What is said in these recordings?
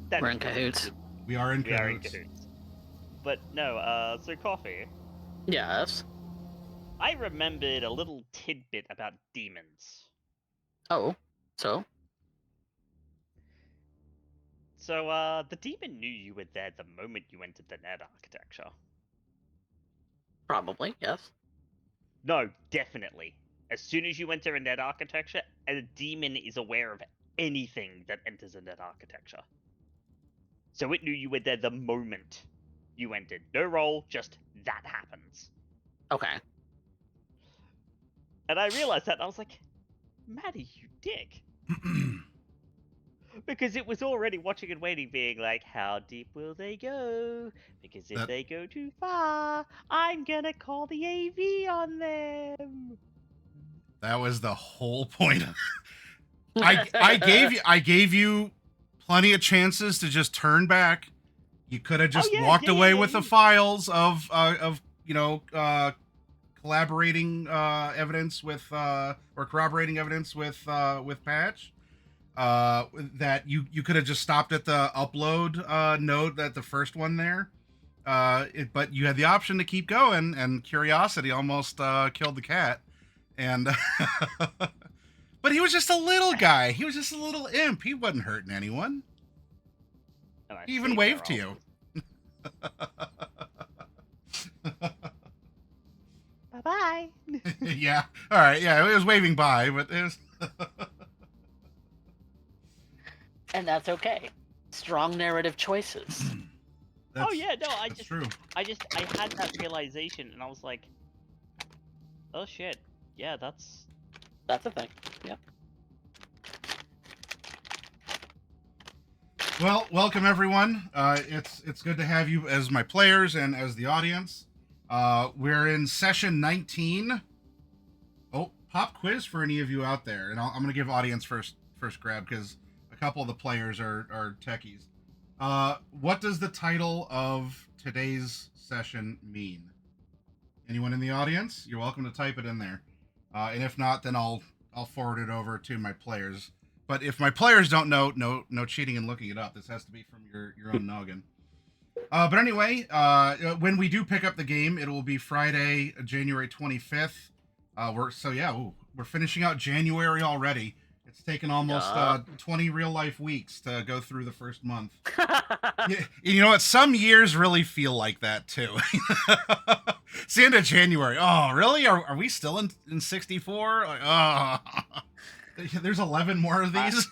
That We're is in true. cahoots. We are in We are in cahoots. cahoots. But no, so Coffee, Yes. I remembered a little tidbit about demons. Oh, so? So, the demon knew you were there the moment you entered the net architecture. Probably, yes. No, definitely. As soon as you enter a net architecture, a demon is aware of anything that enters a net architecture. So it knew you were there the moment you entered. No roll, just that happens. Okay. And I realized that, and I was like, Maddie, you dick. Because it was already watching and waiting, being like, how deep will they go? Because if they go too far, I'm gonna call the AV on them. That was the whole point. I gave you plenty of chances to just turn back. You could have just walked away with the files of collaborating evidence with or corroborating evidence with Patch. That you could have just stopped at the upload node, that the first one there. But you had the option to keep going, and curiosity almost killed the cat. And but he was just a little guy. He was just a little imp. He wasn't hurting anyone. He even waved to you. Bye-bye. Yeah. All right. Yeah, it was waving bye, but it was... And that's okay. Strong narrative choices. Oh yeah, no, I had that realization, and I was like, oh shit, yeah, that's a thing. Yep. Well, welcome everyone. It's good to have you as my players and as the audience. We're in session 19. Oh, pop quiz for any of you out there, and I'm gonna give audience first grab because a couple of the players are techies. What does the title of today's session mean? Anyone in the audience? You're welcome to type it in there. And if not, then I'll forward it over to my players. But if my players don't know, no cheating and looking it up. This has to be from your own noggin. But anyway, when we do pick up the game, it will be Friday, January 25th. We're finishing out January already. It's taken almost 20 real life weeks to go through the first month. You know what? Some years really feel like that too. It's the end of January. Oh, really? Are we still in 64? Like, oh, there's 11 more of these.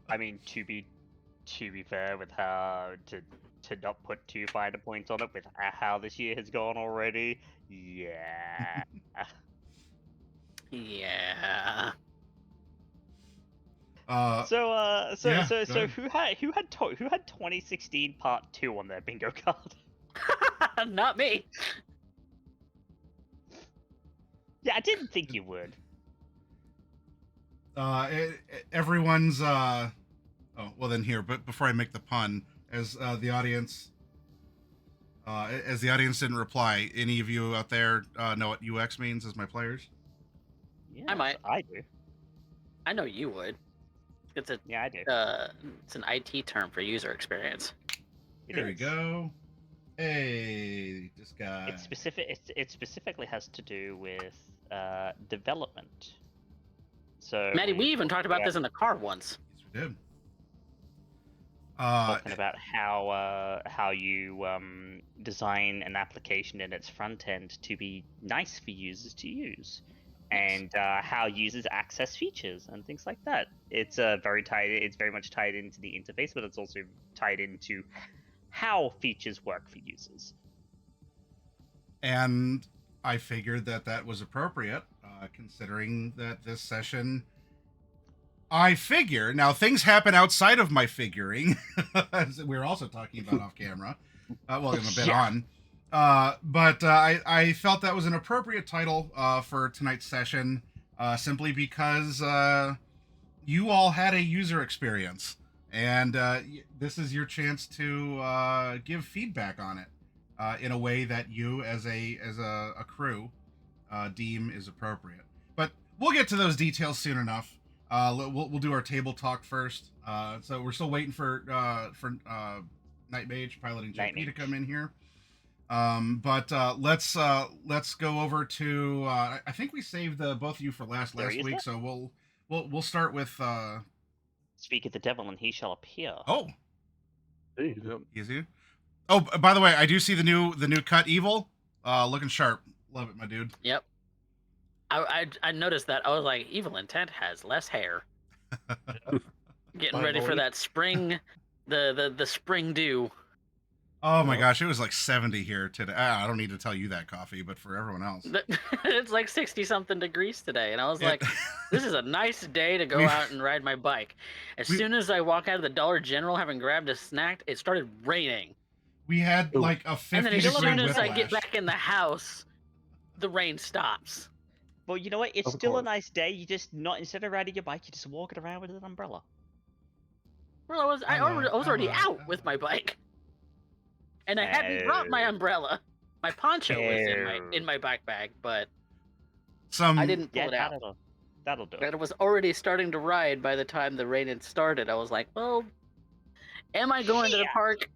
I mean, to be fair, with how to not put too finer points on it, with how this year has gone already, yeah. Yeah. So who had 2016 Part 2 on their bingo card? Not me. Yeah, I didn't think you would. Everyone's oh, well then here, but before I make the pun, as the audience didn't reply, any of you out there know what UX means as my players? Yes, I might. I do. I know you would. I do. It's an IT term for user experience. Here we go. Hey, this guy. It specifically has to do with development. So Maddie, we even talked about this in the car once. Yes, we did. Talking about how you design an application in its front end to be nice for users to use, and how users access features and things like that. It's very much tied into the interface, but it's also tied into how features work for users. And I figured that was appropriate, considering that this session, I figure, now things happen outside of my figuring, as we're also talking about off camera, well, in a bit on, but I felt that was an appropriate title for tonight's session, simply because you all had a user experience, and this is your chance to give feedback on it in a way that you, as a crew, deem is appropriate. But we'll get to those details soon enough. We'll do our table talk first. So we're still waiting for Night Mage piloting JP to come in here. But let's go over to. I think we saved both of you for last week, so we'll start with. Speak of the devil, and he shall appear. Oh, easy. Oh, by the way, I do see the new cut evil. Looking sharp. Love it, my dude. Yep. I noticed that. I was like, Evil Intent has less hair. Getting ready for that spring, the spring dew. Oh my gosh, it was like 70 here today. I don't need to tell you that, Coffee, but for everyone else. It's like 60-something degrees today. And I was like, this is a nice day to go out and ride my bike. As soon as I walk out of the Dollar General having grabbed a snack, it started raining. We had like a 50 and then as soon as whiplash. I get back in the house, the rain stops. Well, you know what? It's still a nice day. You just instead of riding your bike, you just walk it around with an umbrella. Well, I was already out with my bike. And I hadn't brought my umbrella. My poncho was in my backpack, but I didn't pull it out. That'll do it. And it was already starting to ride by the time the rain had started. I was like, well, am I going to the park?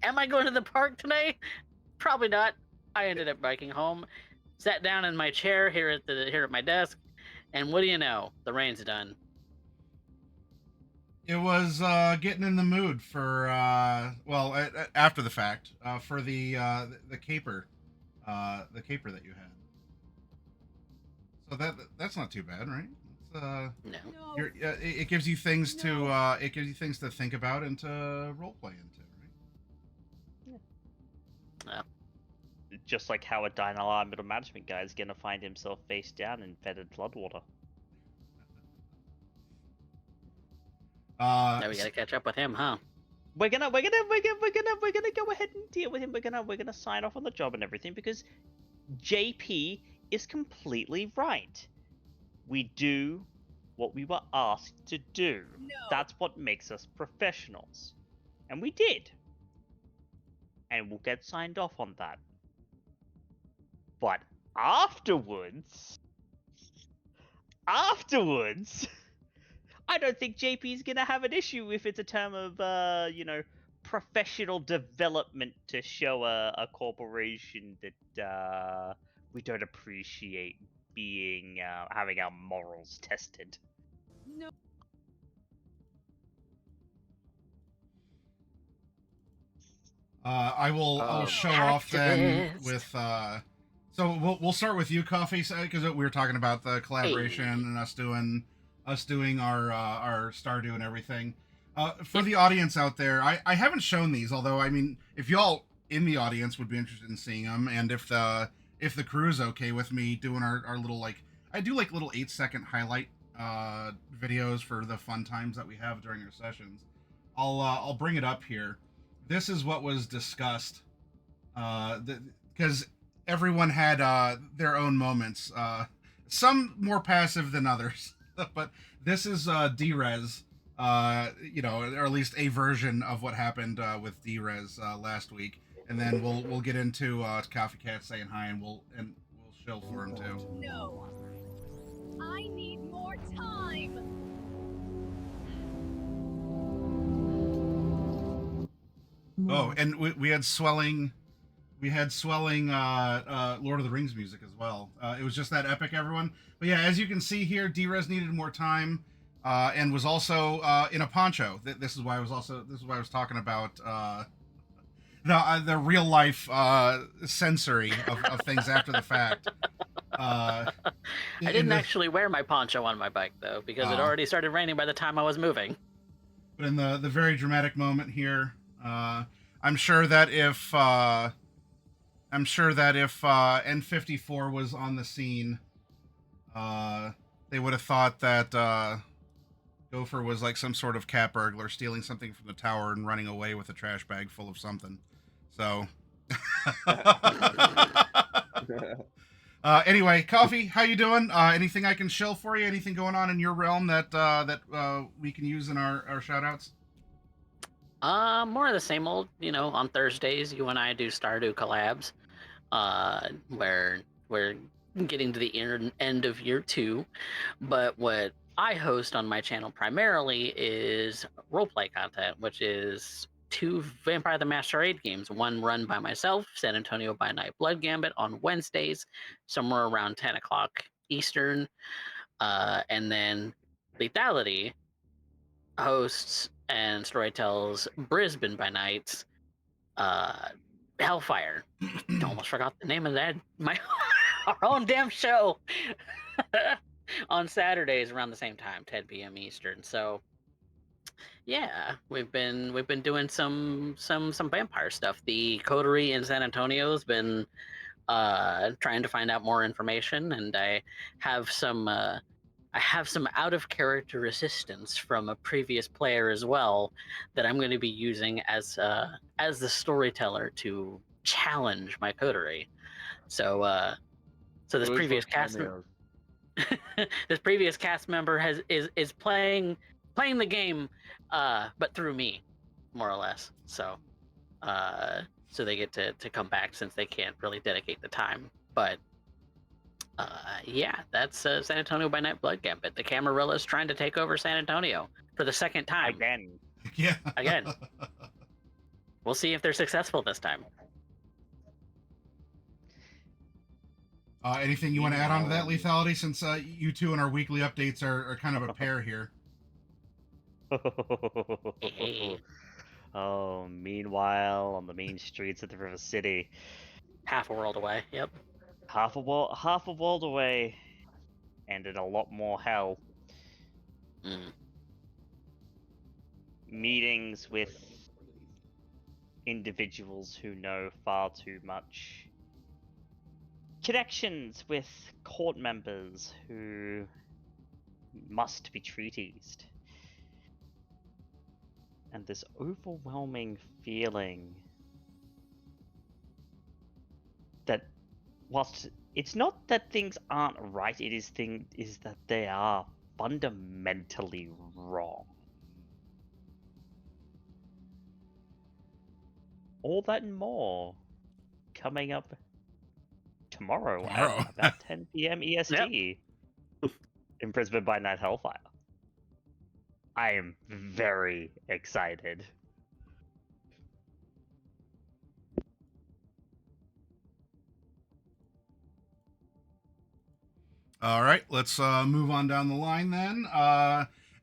Am I going to the park today? Probably not. I ended up biking home, sat down in my chair here at my desk, and what do you know? The rain's done. It was getting in the mood for after the fact for the caper, that you had. So that's not too bad, right? No. It gives you things to think about and to role play into, right? Yeah. Just like how a Dynalar middle management guy is gonna find himself face down in fetid floodwater. Now we gotta catch up with him, huh? We're gonna go ahead and deal with him. We're gonna sign off on the job and everything because JP is completely right. We do what we were asked to do. No. That's what makes us professionals, and we did. And we'll get signed off on that. But afterwards, I don't think JP's gonna have an issue if it's a term of, professional development to show a corporation that we don't appreciate being having our morals tested. No. I'll show off then with. So we'll start with you, Coffee, because we were talking about the collaboration and us doing our Stardew and everything. For the audience out there, I haven't shown these, although I mean, if y'all in the audience would be interested in seeing them, and if the crew is okay with me doing our little I do little 8-second highlight videos for the fun times that we have during our sessions. I'll bring it up here. This is what was discussed, because everyone had their own moments. Some more passive than others. But this is D-Rezz, or at least a version of what happened with D-Rezz last week, and then we'll get into Coffee Cat saying hi, and we'll shill for him too. No, I need more time. Oh, and we had swelling. Lord of the Rings music as well. It was just that epic, everyone. But yeah, as you can see here, D-Rezz needed more time, and was also in a poncho. This is why I was talking about the real life sensory of things after the fact. I didn't actually wear my poncho on my bike though, because it already started raining by the time I was moving. But in the very dramatic moment here, I'm sure that if N54 was on the scene, they would have thought that Gopher was like some sort of cat burglar stealing something from the tower and running away with a trash bag full of something. So, anyway, Coffee, how you doing? Anything I can shill for you? Anything going on in your realm that we can use in our shout-outs? More of the same old. On Thursdays, you and I do Stardew collabs, where we're getting to the end of year 2. But what I host on my channel primarily is roleplay content, which is 2 Vampire the Masquerade games. One run by myself, San Antonio by Night Blood Gambit, on Wednesdays, somewhere around 10 o'clock Eastern. And then Lethality hosts and storytells Brisbane by Night, Hellfire. Almost forgot the name of that. Our own damn show. On Saturdays around the same time, 10 p.m. Eastern. So yeah, we've been doing some vampire stuff. The coterie in San Antonio has been trying to find out more information, and I have some out of character assistance from a previous player as well that I'm going to be using as the storyteller to challenge my coterie. So this Really previous fun cast cameos. this previous cast member is playing the game, but through me, more or less. So they get to come back since they can't really dedicate the time. But yeah, that's San Antonio by Night Blood Gambit. The Camarillas trying to take over San Antonio for the second time. Yeah. Again. We'll see if they're successful this time. Anything you want to add on to that, Lethality, since you two in our weekly updates are kind of a pair here? Oh, meanwhile, on the main streets of the River City. Half a world away, yep. Half a world away, and in a lot more hell. Meetings with individuals who know far too much. Connections with court members who must be treatised. And this overwhelming feeling that whilst it's not that things aren't right, it is that they are fundamentally wrong. All that and more coming up tomorrow. At about 10 p.m. EST in Brisbane by Night Hellfire. I am very excited. All right, let's move on down the line then.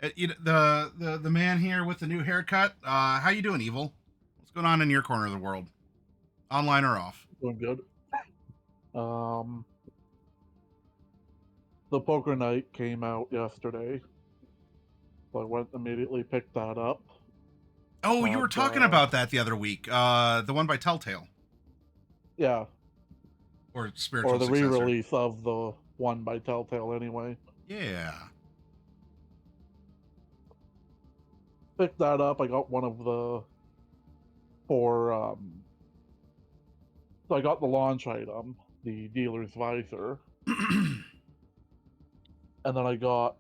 The man here with the new haircut. How you doing, Evil? What's going on in your corner of the world, online or off? Doing good. The poker night came out yesterday, so I went immediately picked that up. Oh, you were talking about that the other week. The one by Telltale. Yeah. Or spiritual Or the successor. re-release of the one by Telltale anyway. Yeah. Picked that up. I got one of the 4 so I got the launch item, the dealer's visor. And then I got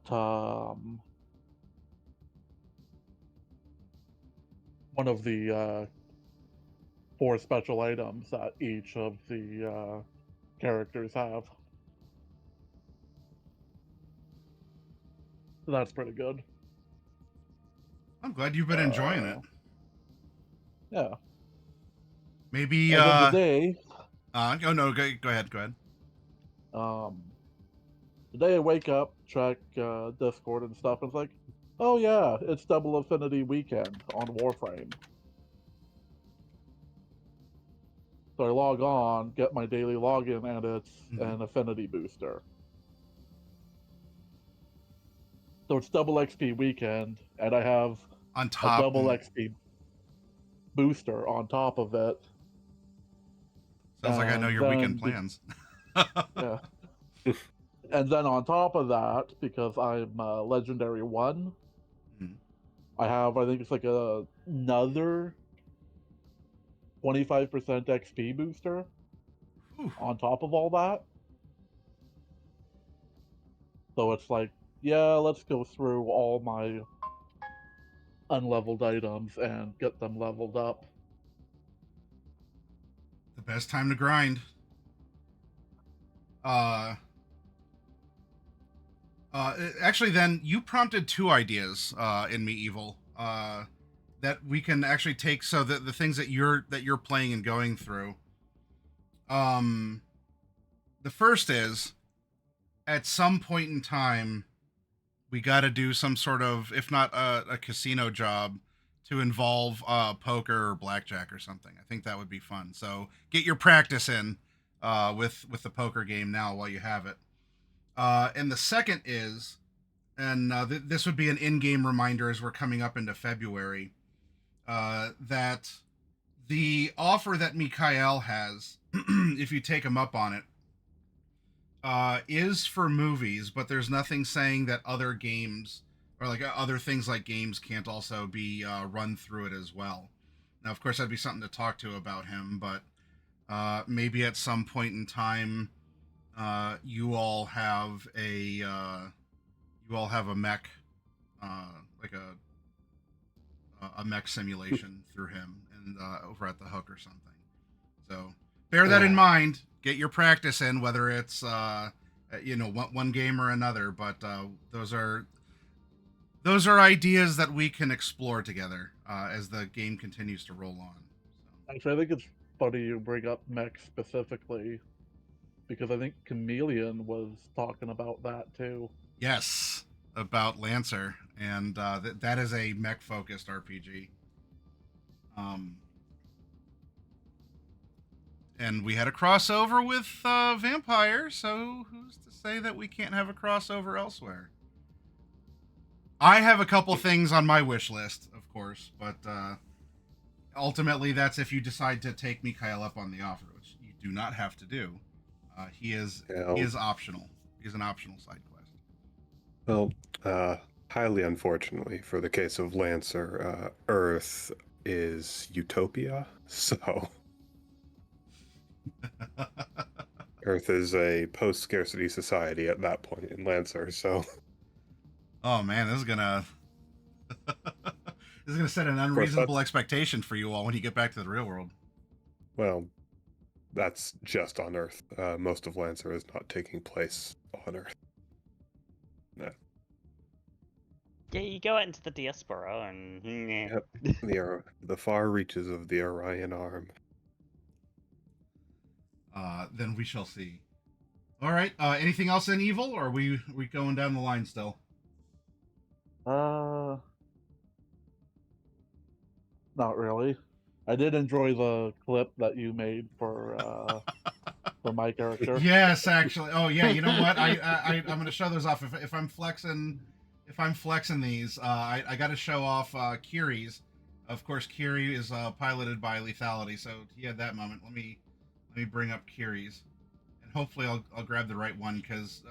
one of the 4 special items that each of the characters have. So that's pretty good. I'm glad you've been enjoying it. Yeah. Maybe today. Oh no, go ahead. Today I wake up, check Discord and stuff, and it's like, oh yeah, it's Double Affinity Weekend on Warframe. So I log on, get my daily login, and it's an affinity booster. So it's double XP weekend, and I have on top a double XP booster on top of it. Sounds like I know your weekend plans. Yeah. And then on top of that, because I'm Legendary 1, I have, I think it's like another 25% XP booster on top of all that. So it's like, yeah, let's go through all my unleveled items and get them leveled up. The best time to grind. Actually, then you prompted two ideas in me, Evil, that we can actually take. So the things that you're playing and going through. The first is, at some point in time, we got to do some sort of, if not a casino job, to involve poker or blackjack or something. I think that would be fun. So get your practice in with the poker game now while you have it. And the second is, and this would be an in-game reminder as we're coming up into February, that the offer that Mikhail has, if you take him up on it, is for movies, but there's nothing saying that other games or like other things like games can't also be run through it as well. Now, of course, that'd be something to talk to about him, but maybe at some point in time, you all have a mech, like a mech simulation through him and over at the Hook or something. So bear that in mind. Get your practice in, whether it's one game or another. But those are ideas that we can explore together as the game continues to roll on. So. Actually, I think it's funny you bring up mech specifically, because I think Chameleon was talking about that too. Yes, about Lancer, and that is a mech-focused RPG. And we had a crossover with Vampire, so who's to say that we can't have a crossover elsewhere? I have a couple things on my wish list, of course, but ultimately that's if you decide to take Mikhail up on the offer, which you do not have to do. He is optional. He's an optional side quest. Well, highly unfortunately for the case of Lancer, Earth is utopia, so... Earth is a post-scarcity society at that point in Lancer, so... Oh man, this is gonna set an unreasonable expectation for you all when you get back to the real world. Well, that's just on Earth. Most of Lancer is not taking place on Earth. No. Yeah, you go out into the diaspora and... Yep. The far reaches of the Orion Arm. Then we shall see. All right. Anything else in Evil, or are we going down the line still? Not really. I did enjoy the clip that you made for my character. Yes, actually. Oh yeah. You know what? I'm going to show those off if I'm flexing. If I'm flexing these, I got to show off Kiri's. Of course, Kiri is piloted by Lethality, so he had that moment. Let me bring up Kiri's, and hopefully I'll grab the right one, because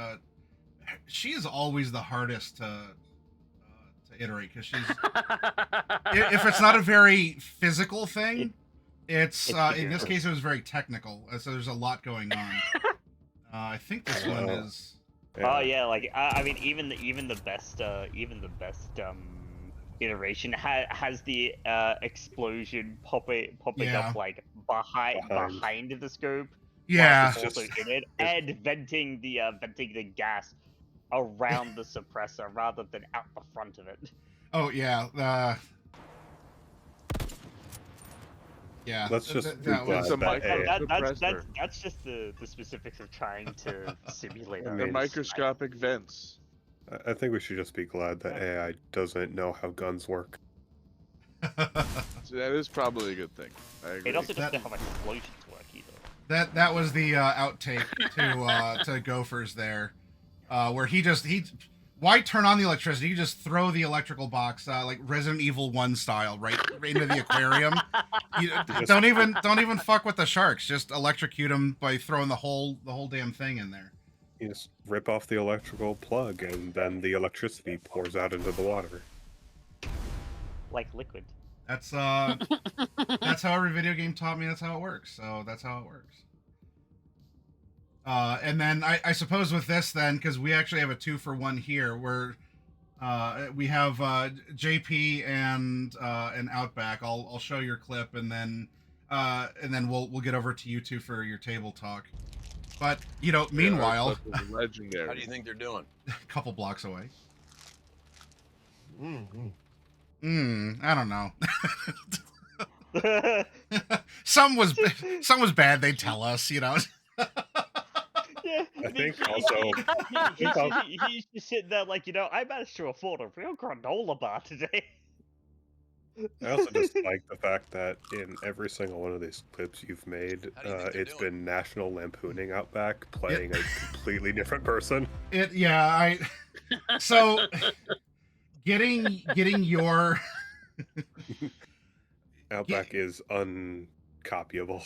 she is always the hardest to iterate, because she's if it's not a very physical thing, it's in this case it was very technical, so there's a lot going on. I think this one is. Oh yeah, like I mean, even the best iteration has the explosion popping up like behind the scope. Yeah. Also in it, and venting the gas around the suppressor rather than out the front of it. Oh yeah. Yeah. Let's just that's just the specifics of trying to simulate the microscopic vents. I think we should just be glad that AI doesn't know how guns work. So that is probably a good thing. I agree. It also doesn't know how explosions work either. That was the outtake to Gophers there, where he why turn on the electricity? You just throw the electrical box like Resident Evil 1 style right into the aquarium. You don't even fuck with the sharks. Just electrocute them by throwing the whole damn thing in there. You just rip off the electrical plug, and then the electricity pours out into the water. Like liquid. That's how every video game taught me. That's how it works. So that's how it works. And then I suppose with this then, because we actually have a 2-for-1 here, where we have JP and Outback. I'll show your clip, and then we'll get over to you two for your table talk. But you know, meanwhile, legendary. How do you think they're doing? a couple blocks away. Mm-hmm. I don't know. some was bad. They'd tell us, you know. Yeah, I think also- he's just sitting there like, you know, I managed to afford a real granola bar today. I also just like the fact that in every single one of these clips you've made, How do you think they're it's doing? been National Lampooning Outback playing a completely different person. So getting your Outback is uncopyable.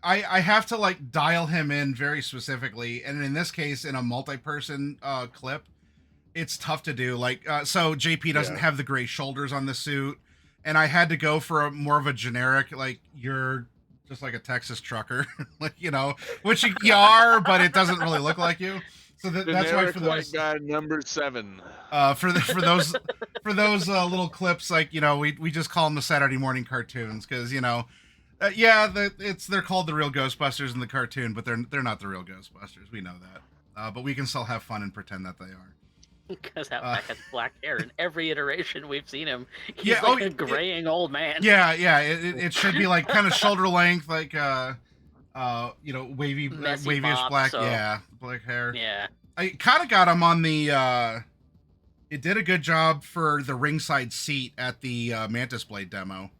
I have to like dial him in very specifically, and in this case, in a multi-person clip, it's tough to do. Like, so JP doesn't have the gray shoulders on the suit, and I had to go for more of a generic, like, you're just like a Texas trucker, like, you know, which you are, but it doesn't really look like you. So that's why for those white guy number 7. for those little clips, like, you know, we just call them the Saturday morning cartoons because, you know, they're called the real Ghostbusters in the cartoon, but they're not the real Ghostbusters. We know that, but we can still have fun and pretend that they are. Because Outback has black hair in every iteration we've seen him. He's a graying old man. Yeah, it should be like kind of shoulder length, like you know, wavy-ish mop, black, so... black hair. Yeah. I kind of got him on the. It did a good job for the ringside seat at the Mantis Blade demo.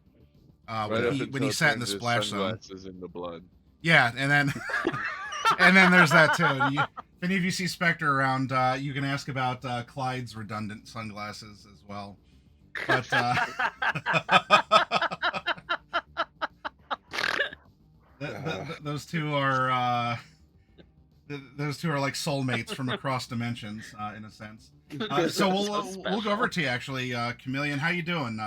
When he sat in the splash zone. In the blood. Yeah, and then and then there's that too. If any of you see Spectre around, you can ask about Clyde's redundant sunglasses as well. But those two are like soulmates from across dimensions, in a sense. So we'll go over to you actually, Chameleon. How you doing?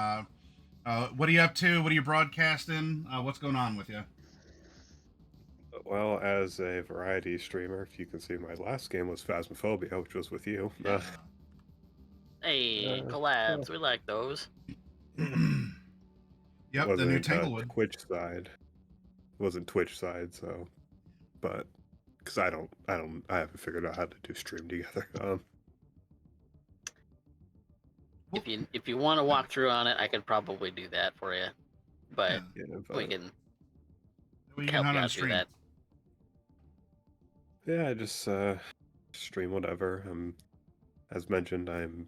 What are you up to? What are you broadcasting? What's going on with you? Well, as a variety streamer, if you can see, my last game was Phasmophobia, which was with you. Hey, collabs. We like those. Yep, the new Tanglewood. Twitch side. It wasn't Twitch side, so, but because I haven't figured out how to do stream together. If you want to walk through on it, I could probably do that for you, but we can help you out do that. Yeah, I just stream whatever. As mentioned, I'm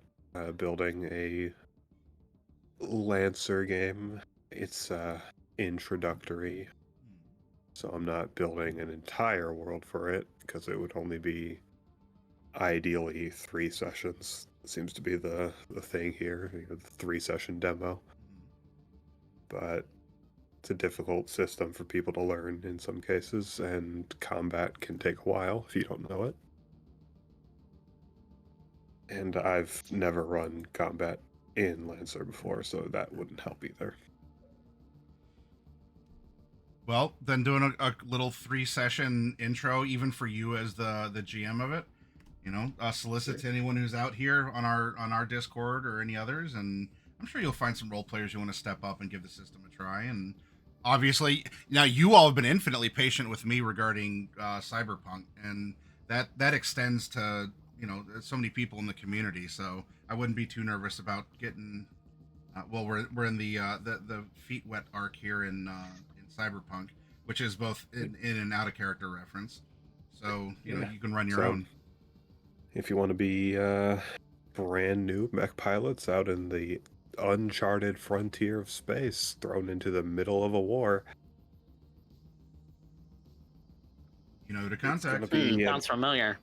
building a Lancer game. It's introductory, so I'm not building an entire world for it because it would only be ideally 3 sessions. It seems to be the thing here, the 3-session demo. But it's a difficult system for people to learn in some cases, and combat can take a while if you don't know it. And I've never run combat in Lancer before, so that wouldn't help either. Well, then doing a little 3-session intro, even for you as the GM of it, you know, solicit to anyone who's out here on our Discord or any others, and I'm sure you'll find some role players who want to step up and give the system a try. And obviously, now you all have been infinitely patient with me regarding Cyberpunk, and that extends to, you know, so many people in the community. So I wouldn't be too nervous about getting. We're in the feet wet arc here in Cyberpunk, which is both in and out of character reference. So you know you can run your own. If you want to be brand new mech pilots out in the uncharted frontier of space, thrown into the middle of a war, you know who to contact. Sounds familiar.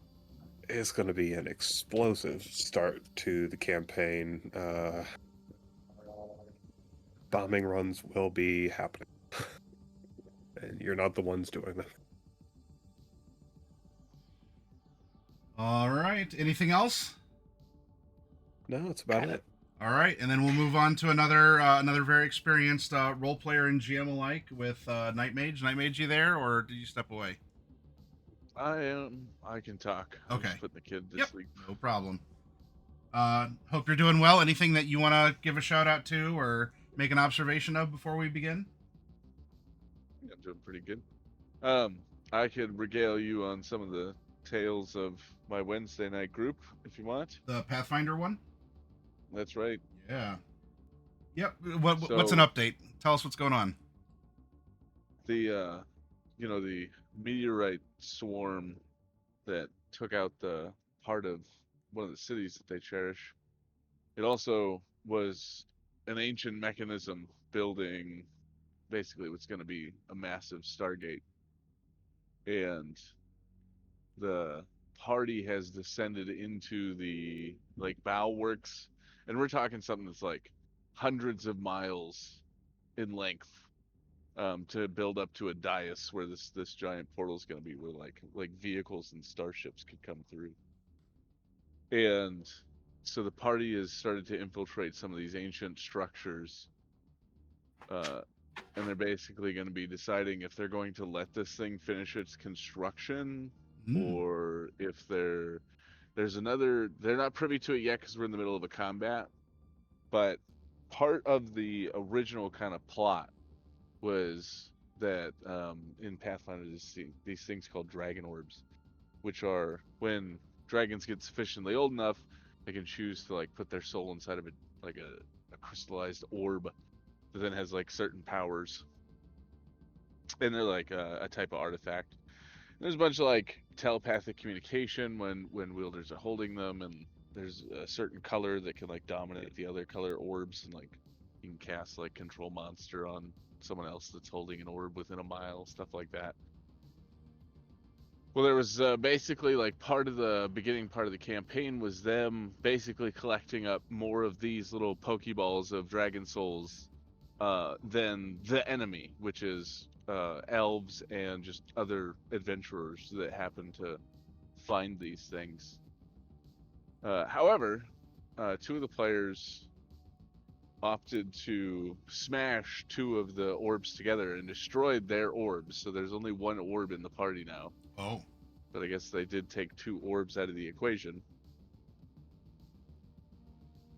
It's going to be an explosive start to the campaign. Bombing runs will be happening, and you're not the ones doing them. All right. Anything else? No, that's about it. All right, and then we'll move on to another very experienced role player and GM alike with Night Mage. Night Mage, you there, or did you step away? I am. I can talk. Okay. Just putting the kid to sleep. No problem. Hope you're doing well. Anything that you want to give a shout out to or make an observation of before we begin? I'm doing pretty good. I could regale you on some of the tales of my Wednesday night group if you want. The Pathfinder one? That's right. Yeah. Yep. What's an So- update? Tell us what's going on. The the meteorite swarm that took out the part of one of the cities that they cherish. It also was an ancient mechanism building basically what's going to be a massive Stargate. And the party has descended into the bow works, and we're talking something that's like hundreds of miles in length, to build up to a dais where this giant portal is going to be, where like vehicles and starships could come through. And so the party has started to infiltrate some of these ancient structures, and they're basically going to be deciding if they're going to let this thing finish its construction, or if there's another. They're not privy to it yet because we're in the middle of a combat. But part of the original kind of plot was that in Pathfinder, these things called dragon orbs, which are when dragons get sufficiently old enough, they can choose to put their soul inside of a crystallized orb that then has certain powers, and they're a type of artifact. And there's a bunch of telepathic communication when wielders are holding them, and there's a certain color that can dominate the other color orbs, and you can cast control monster on someone else that's holding an orb within a mile, stuff like that. Well, there was basically part of the beginning part of the campaign was them basically collecting up more of these little pokeballs of dragon souls than the enemy, which is elves and just other adventurers that happen to find these things. However, two of the players opted to smash two of the orbs together and destroyed their orbs, so there's only one orb in the party now. Oh. But I guess they did take two orbs out of the equation.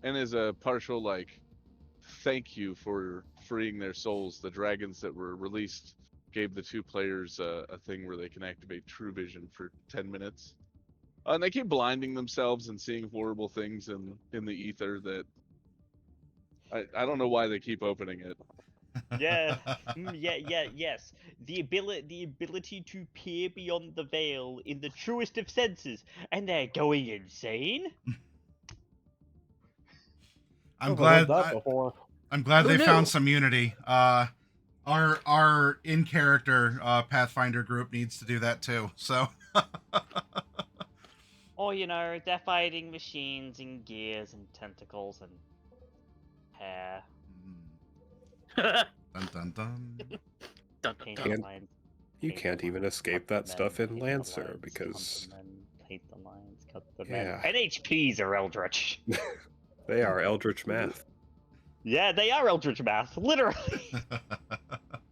And as a partial thank you for freeing their souls, the dragons that were released gave the two players a thing where they can activate true vision for 10 minutes. And they keep blinding themselves and seeing horrible things in the ether that I don't know why they keep opening it. Yeah, yes. The ability to peer beyond the veil in the truest of senses, and they're going insane. I'm I've heard glad. that before. I'm glad Who they knew? found some unity. Our in character Pathfinder group needs to do that too. So. Or they're fighting machines and gears and tentacles and hair. Dun dun dun. Paint Can't- the lines. You paint can't the even lines, escape cut that the stuff men, in paint the Lancer lines, because hunt the men, paint the lines, cut the Yeah. men. NHPs are eldritch. they are eldritch math. Yeah, they are eldritch math, literally.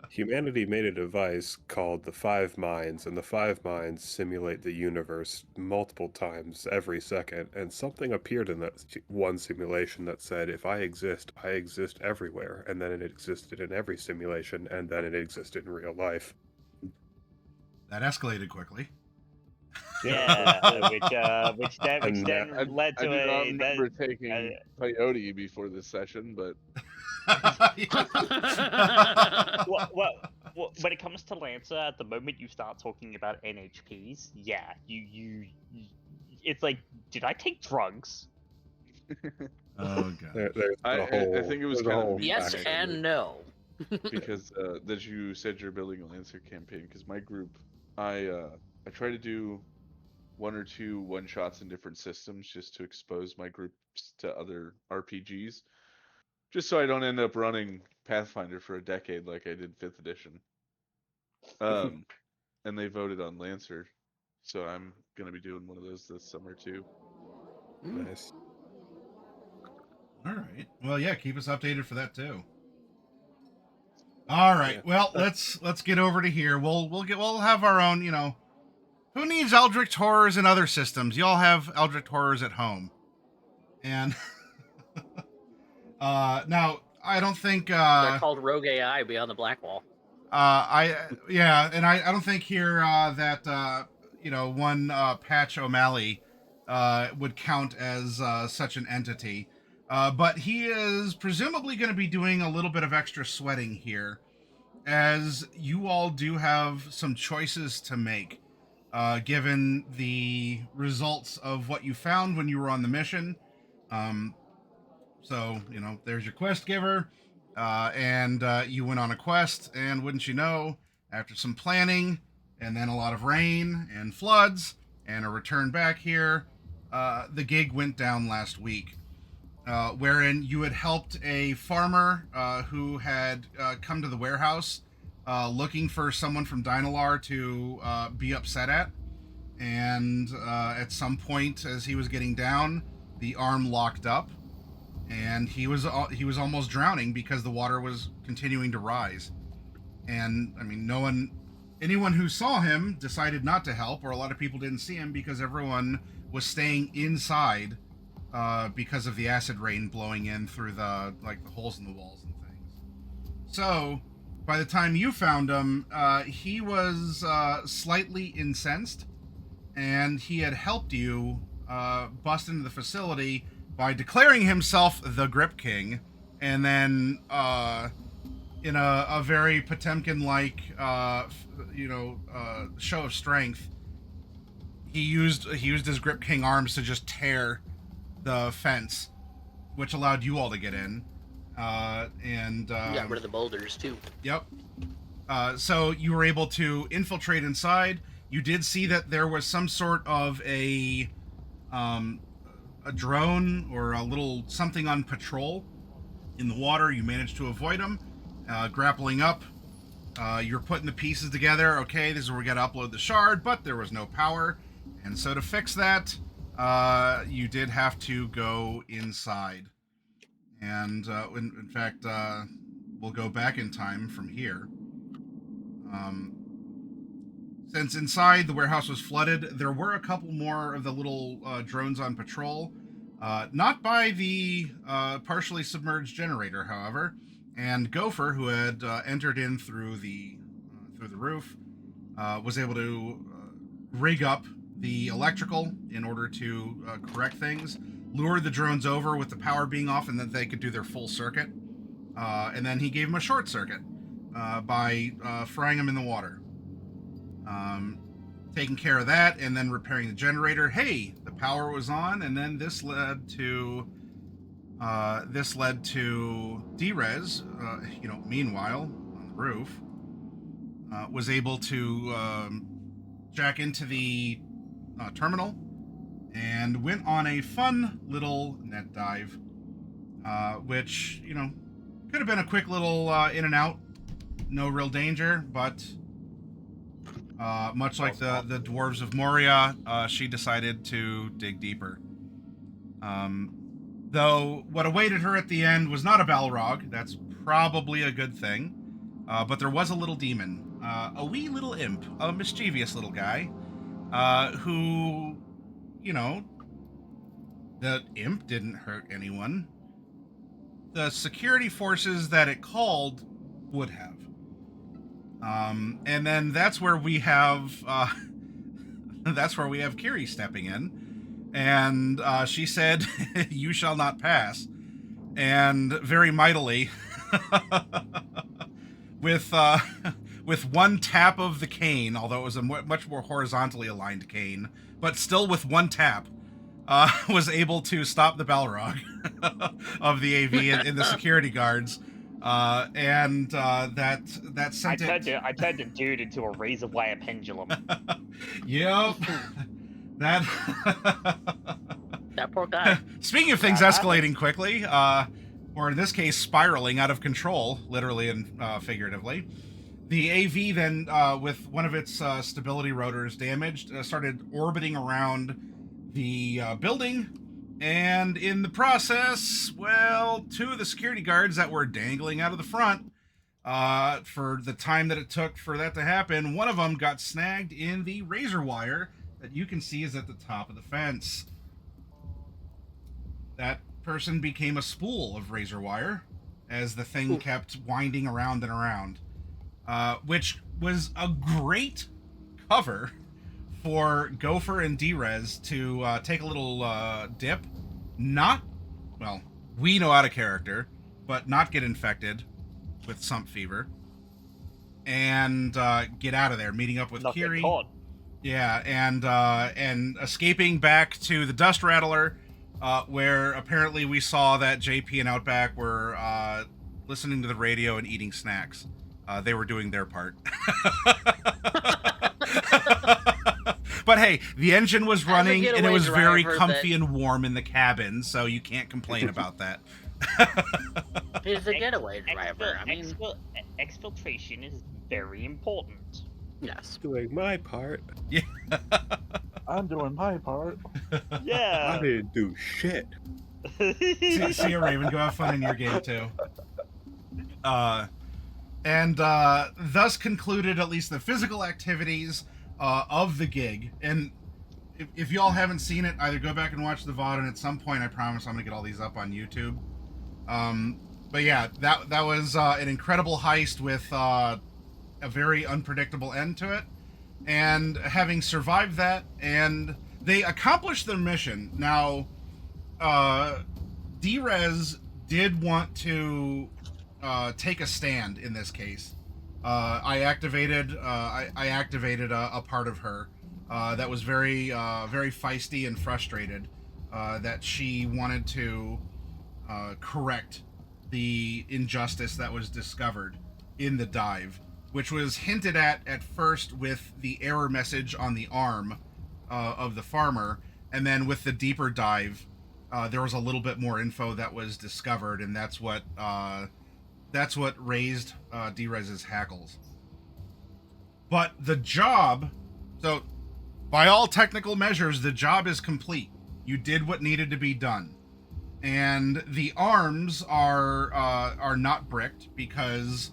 Humanity made a device called the Five Minds, and the Five Minds simulate the universe multiple times every second, and something appeared in that one simulation that said, if I exist everywhere, and then it existed in every simulation, and then it existed in real life. That escalated quickly. Yeah, which then And led I to do not a remember taking peyote before this session, but well, when it comes to Lancer, at the moment you start talking about NHPs, yeah, you it's like, did I take drugs? Oh god. There's I a whole, think it was there's a kind of whole me Yes actually, and no. because that you said you're building a Lancer campaign. Because my group, I try to do one or two one-shots in different systems just to expose my groups to other RPGs, just so I don't end up running Pathfinder for a decade like I did 5th edition. And they voted on Lancer, so I'm gonna be doing one of those this summer too. nice. All right. Well, yeah. Keep us updated for that too. All right. Yeah. Well, let's get over to here. We'll have our own. Who needs Eldritch horrors in other systems? You all have Eldritch horrors at home, and now I don't think. They're called Rogue AI Beyond the Black Wall. And I don't think here that one Patch O'Malley would count as such an entity. But he is presumably going to be doing a little bit of extra sweating here, as you all do have some choices to make, given the results of what you found when you were on the mission. So, there's your quest giver, and you went on a quest, and wouldn't you know, after some planning, and then a lot of rain and floods, and a return back here, the gig went down last week, wherein you had helped a farmer who had come to the warehouse looking for someone from Dynalar to be upset at. And at some point, as he was getting down, the arm locked up, and he was almost drowning because the water was continuing to rise. And I mean, anyone who saw him decided not to help, or a lot of people didn't see him because everyone was staying inside because of the acid rain blowing in through the holes in the walls and things. So by the time you found him, he was slightly incensed, and he had helped you bust into the facility by declaring himself the Grip King, and then in a very Potemkin-like show of strength, he used his Grip King arms to just tear the fence, which allowed you all to get in. And got rid of the boulders too. Yep. So you were able to infiltrate inside. You did see that there was some sort of a drone or a little something on patrol in the water. You managed to avoid them, grappling up. You're putting the pieces together. Okay, this is where we got to upload the shard, but there was no power. And so to fix that, you did have to go inside. And in fact, we'll go back in time from here. Since inside the warehouse was flooded, there were a couple more of the little drones on patrol. Not by the partially submerged generator, however. And Gopher, who had entered in through the roof, was able to rig up the electrical in order to correct things, lure the drones over with the power being off, and that they could do their full circuit. And then he gave them a short circuit by frying them in the water. Taking care of that, and then repairing the generator. Hey, the power was on, and then this led to D-Rezz, meanwhile, on the roof, was able to jack into the terminal and went on a fun little net dive, which, could have been a quick little in and out, no real danger, but much like the dwarves of Moria, she decided to dig deeper. Though what awaited her at the end was not a Balrog. That's probably a good thing. But there was a little demon, a wee little imp, a mischievous little guy, who, the imp didn't hurt anyone. The security forces that it called would have. And then that's where we have Kiri stepping in, and she said, "You shall not pass," and very mightily, with one tap of the cane, although it was a much more horizontally aligned cane, but still with one tap, was able to stop the Balrog of the AV and the security guards. And that sent I turned a dude into a razor wire pendulum. Yep. That poor guy. Speaking of things escalating quickly, or in this case, spiraling out of control, literally and figuratively, the AV then, with one of its stability rotors damaged, started orbiting around the building. And in the process, well, two of the security guards that were dangling out of the front, for the time that it took for that to happen, one of them got snagged in the razor wire that you can see is at the top of the fence. That person became a spool of razor wire as the thing kept winding around and around. which was a great cover for Gopher and D-Rezz to take a little dip. Not, well, we know out of character, but not get infected with Sump Fever. And get out of there, meeting up with Not get Kiri. caught. Yeah, and escaping back to the Dust Rattler, where apparently we saw that JP and Outback were listening to the radio and eating snacks. They were doing their part. But hey, the engine was running and it was very comfy and warm in the cabin, so you can't complain about that. He's a getaway driver. I mean, exfiltration is very important. yes. Doing my part. Yeah. I'm doing my part. Yeah. I didn't do shit. See you, Raven. Go have fun in your game too. And thus concluded at least the physical activities of the gig. And if y'all haven't seen it, either go back and watch the VOD, and at some point, I promise I'm gonna get all these up on YouTube. But yeah, that was an incredible heist with a very unpredictable end to it. And having survived that, and they accomplished their mission. Now, D-Rezz did want to take a stand in this case. I activated a part of her that was very feisty and frustrated, that she wanted to correct the injustice that was discovered in the dive, which was hinted at first with the error message on the arm of the farmer, and then with the deeper dive, there was a little bit more info that was discovered, and that's what raised D-Rezz's hackles. But the job, so by all technical measures, the job is complete. You did what needed to be done. And the arms are not bricked because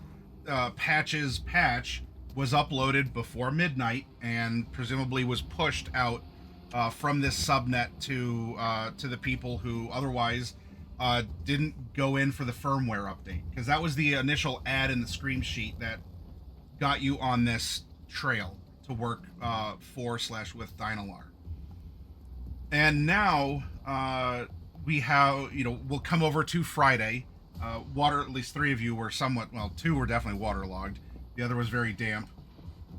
Patch's patch was uploaded before midnight and presumably was pushed out from this subnet to the people who otherwise didn't go in for the firmware update, because that was the initial ad in the Screamsheet that got you on this trail to work for/with Dynalar. And now we have, we'll come over to Friday. At least 3 of you were somewhat, well, 2 were definitely waterlogged. The other was very damp.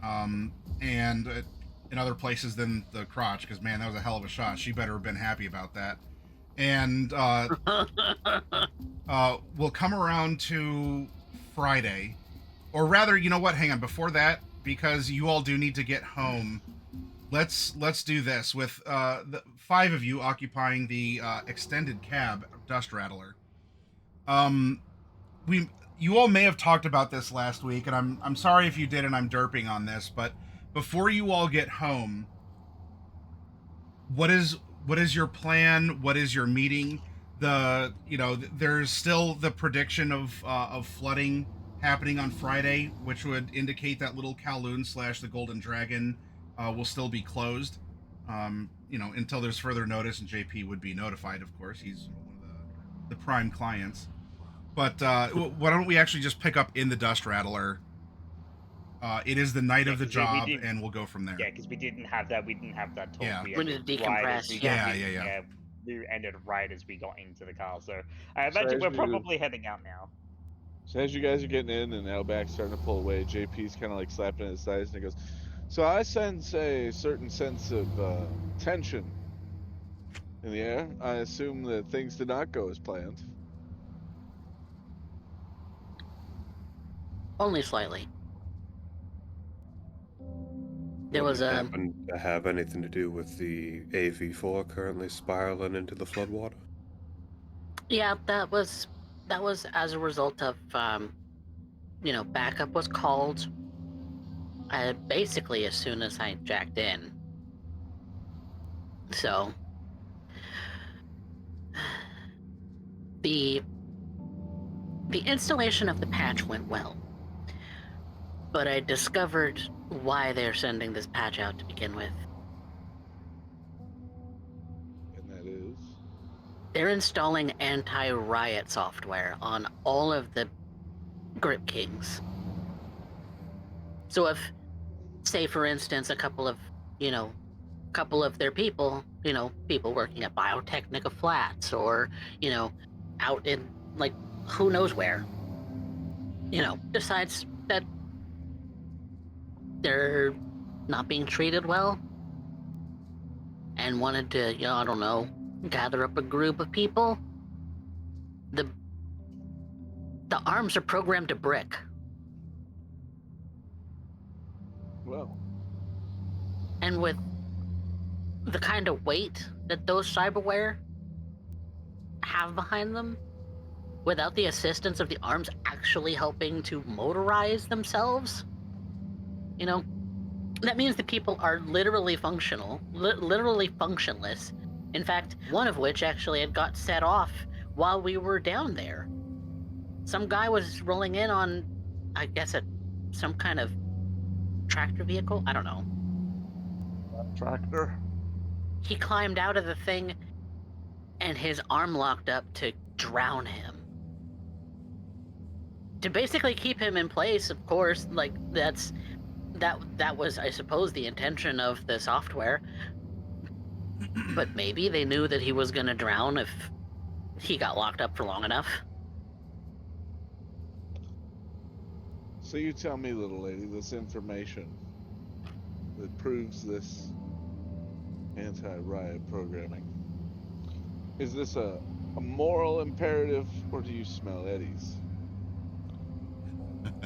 And in other places than the crotch, because man, that was a hell of a shot. She better have been happy about that. And we'll come around to Friday, or rather, you know what? Hang on, before that, because you all do need to get home. Let's do this with the 5 of you occupying the extended cab Dust Rattler. You all may have talked about this last week, and I'm sorry if you did, and I'm derping on this, but before you all get home, what is your plan? What is your meeting? There's still the prediction of flooding happening on Friday, which would indicate that Little Kowloon / the Golden Dragon will still be closed, until there's further notice, and JP would be notified, of course. He's one of the prime clients. But why don't we actually just pick up in the Dust Rattler? It is the night of the job, and we'll go from there. Yeah, because we didn't have that talk. Yeah. We need to decompress. Yeah. We ended right as we got into the car, so I imagine we're probably heading out now. So as you guys are getting in and Outback's starting to pull away, JP's kind of like slapping his thighs and he goes, "So I sense a certain sense of tension in the air. I assume that things did not go as planned." Only slightly. There was a. Happen to have anything to do with the AV4 currently spiraling into the floodwater? Yeah, that was as a result of backup was called. Basically as soon as I jacked in. So the installation of the patch went well. But I discovered why they're sending this patch out to begin with. And that is? They're installing anti-riot software on all of the Grip Kings. So if, say for instance, a couple of their people, people working at Biotechnica Flats or, out in, like, who knows where, decides that they're not being treated well and wanted to, I don't know, gather up a group of people, the arms are programmed to brick. Well, And with the kind of weight that those cyberware have behind them, without the assistance of the arms actually helping to motorize themselves, that means the people are literally literally functionless. In fact, one of which actually had got set off while we were down there. Some guy was rolling in on, I guess, some kind of tractor vehicle? I don't know. Tractor. He climbed out of the thing and his arm locked up to drown him. To basically keep him in place, of course, like that was, I suppose, the intention of the software. But maybe they knew that he was gonna drown if he got locked up for long enough. so you tell me, little lady, this information that proves this anti-riot programming, is this a moral imperative, or do you smell eddies?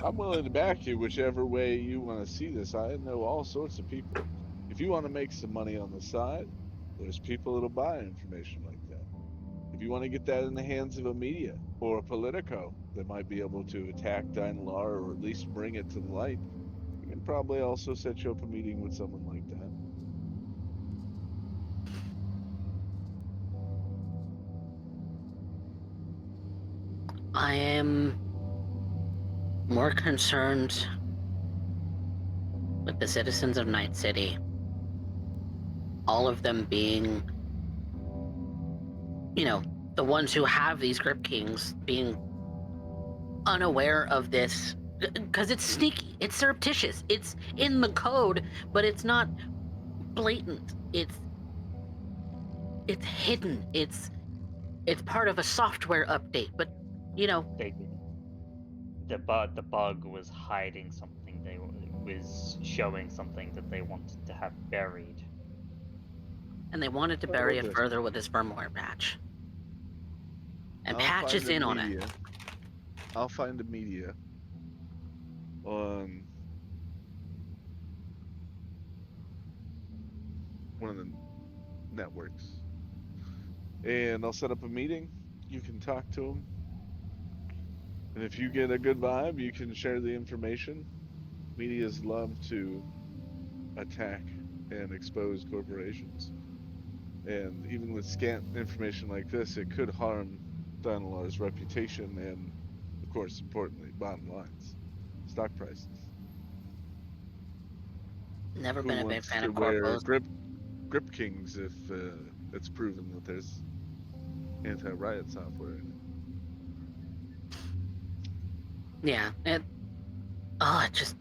I'm willing to back you whichever way you want to see this. I know all sorts of people. If you want to make some money on the side, there's people that'll buy information like that. If you want to get that in the hands of a media or a Politico that might be able to attack Dynalar or at least bring it to the light, we can probably also set you up a meeting with someone like that. I am more concerned with the citizens of Night City. All of them being, the ones who have these Grip Kings being unaware of this. Because it's sneaky, it's surreptitious, it's in the code, but it's not blatant. It's hidden. It's part of a software update, but the bug was hiding something. Was showing something that they wanted to have buried. And they wanted to bury it further with this firmware patch. And Patch is in on it. I'll find a media on one of the networks, and I'll set up a meeting. You can talk to them, and if you get a good vibe, you can share the information. Medias love to attack and expose corporations, and even with scant information like this, it could harm Dynalar's reputation and, of course, importantly, bottom lines, stock prices. Never Who been a big wants fan to of wear corpos. grip kings if it's proven that there's anti-riot software in it? Yeah, it just,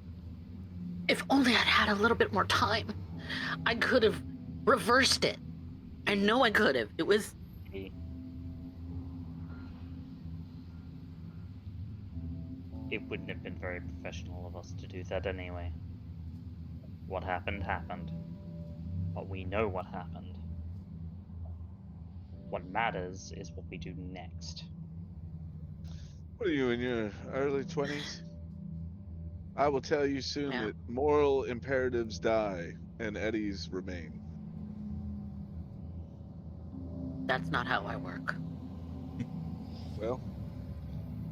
if only I'd had a little bit more time, I could have reversed it. I know I could have. It was... It wouldn't have been very professional of us to do that anyway. What happened, happened. But we know what happened. What matters is what we do next. What are you, in your early 20s? I will tell you soon Yeah. that moral imperatives die and eddies remain. That's not how I work. Well,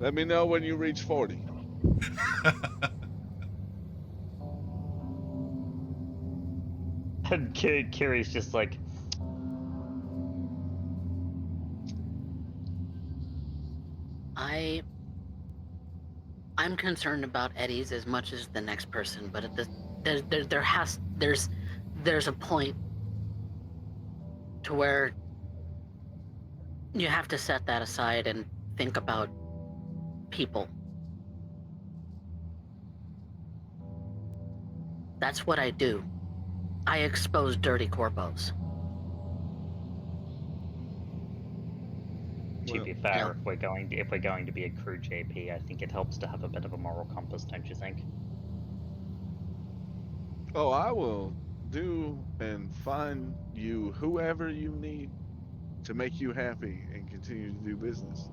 let me know when you reach 40. And Kiri's just like... I'm concerned about eddies as much as the next person, but there's a point to where you have to set that aside and think about people. That's what I do. I expose dirty corpos. To be fair, if we're going to be a crew, JP, I think it helps to have a bit of a moral compass, don't you think? Oh, I will do and find you whoever you need to make you happy and continue to do business.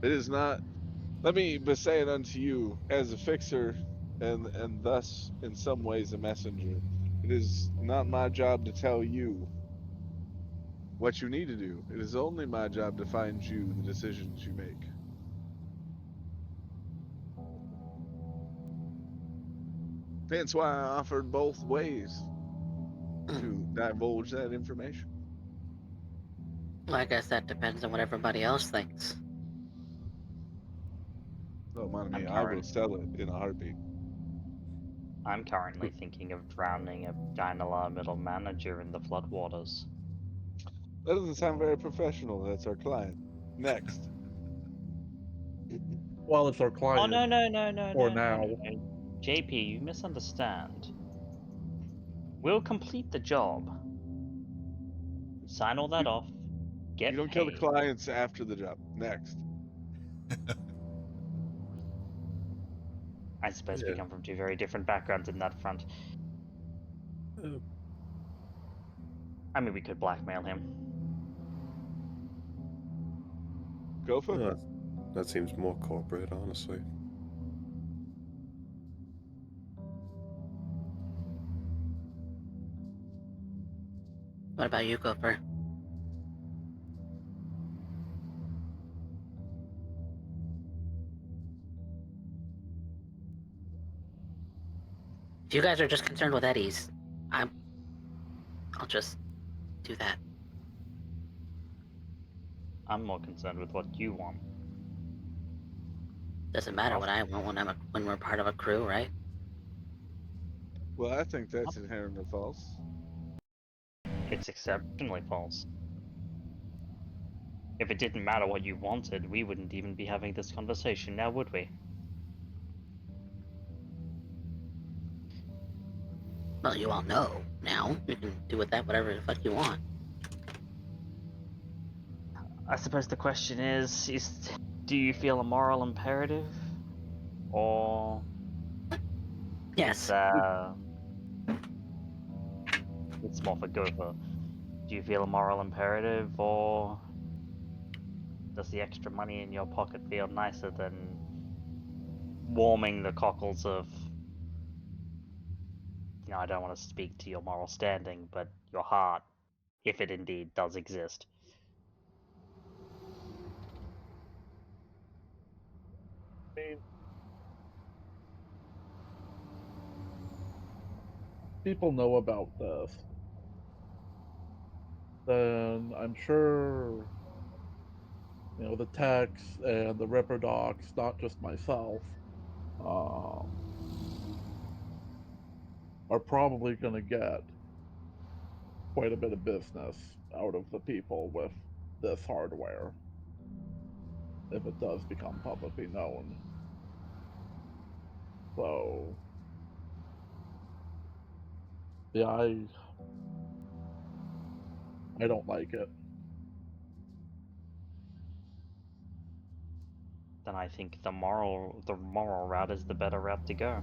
It is not. Let me but say it unto you, as a fixer, and thus in some ways a messenger. It is not my job to tell you what you need to do. It is only my job to find you the decisions you make. That's why I offered both ways to divulge that information. Well, I guess that depends on what everybody else thinks. Oh, mon ami, I'm I will current. sell it in a heartbeat. I'm currently thinking of drowning a Dynalar middle manager in the floodwaters. That doesn't sound very professional. That's our client. Next. Well, it's our Oh client no, for now. JP, you misunderstand. We'll complete the job. Sign all that off. Get You don't kill the paid. clients after the job. Next. I suppose we Yeah. come from two very different backgrounds in that front. I mean, we could blackmail him. Go for it. Well, that seems more corporate, honestly. What about you, Gopher? If you guys are just concerned with Eddie's, I'll just do that. I'm more concerned with what you want. Doesn't matter what I want when we're part of a crew, right? Well, I think that's inherently false. It's exceptionally false. If it didn't matter what you wanted, we wouldn't even be having this conversation now, would we? Well, you all know now. You can do with that whatever the fuck you want. I suppose the question is do you feel a moral imperative? Or Yes. it's more for Gopher. Do you feel a moral imperative, or does the extra money in your pocket feel nicer than warming the cockles of, I don't want to speak to your moral standing, but your heart, if it indeed does exist? People know about this, then I'm sure, the techs and the Ripper docs, not just myself, are probably going to get quite a bit of business out of the people with this hardware if it does become publicly known. So, yeah, I don't like it. Then I think the moral route is the better route to go.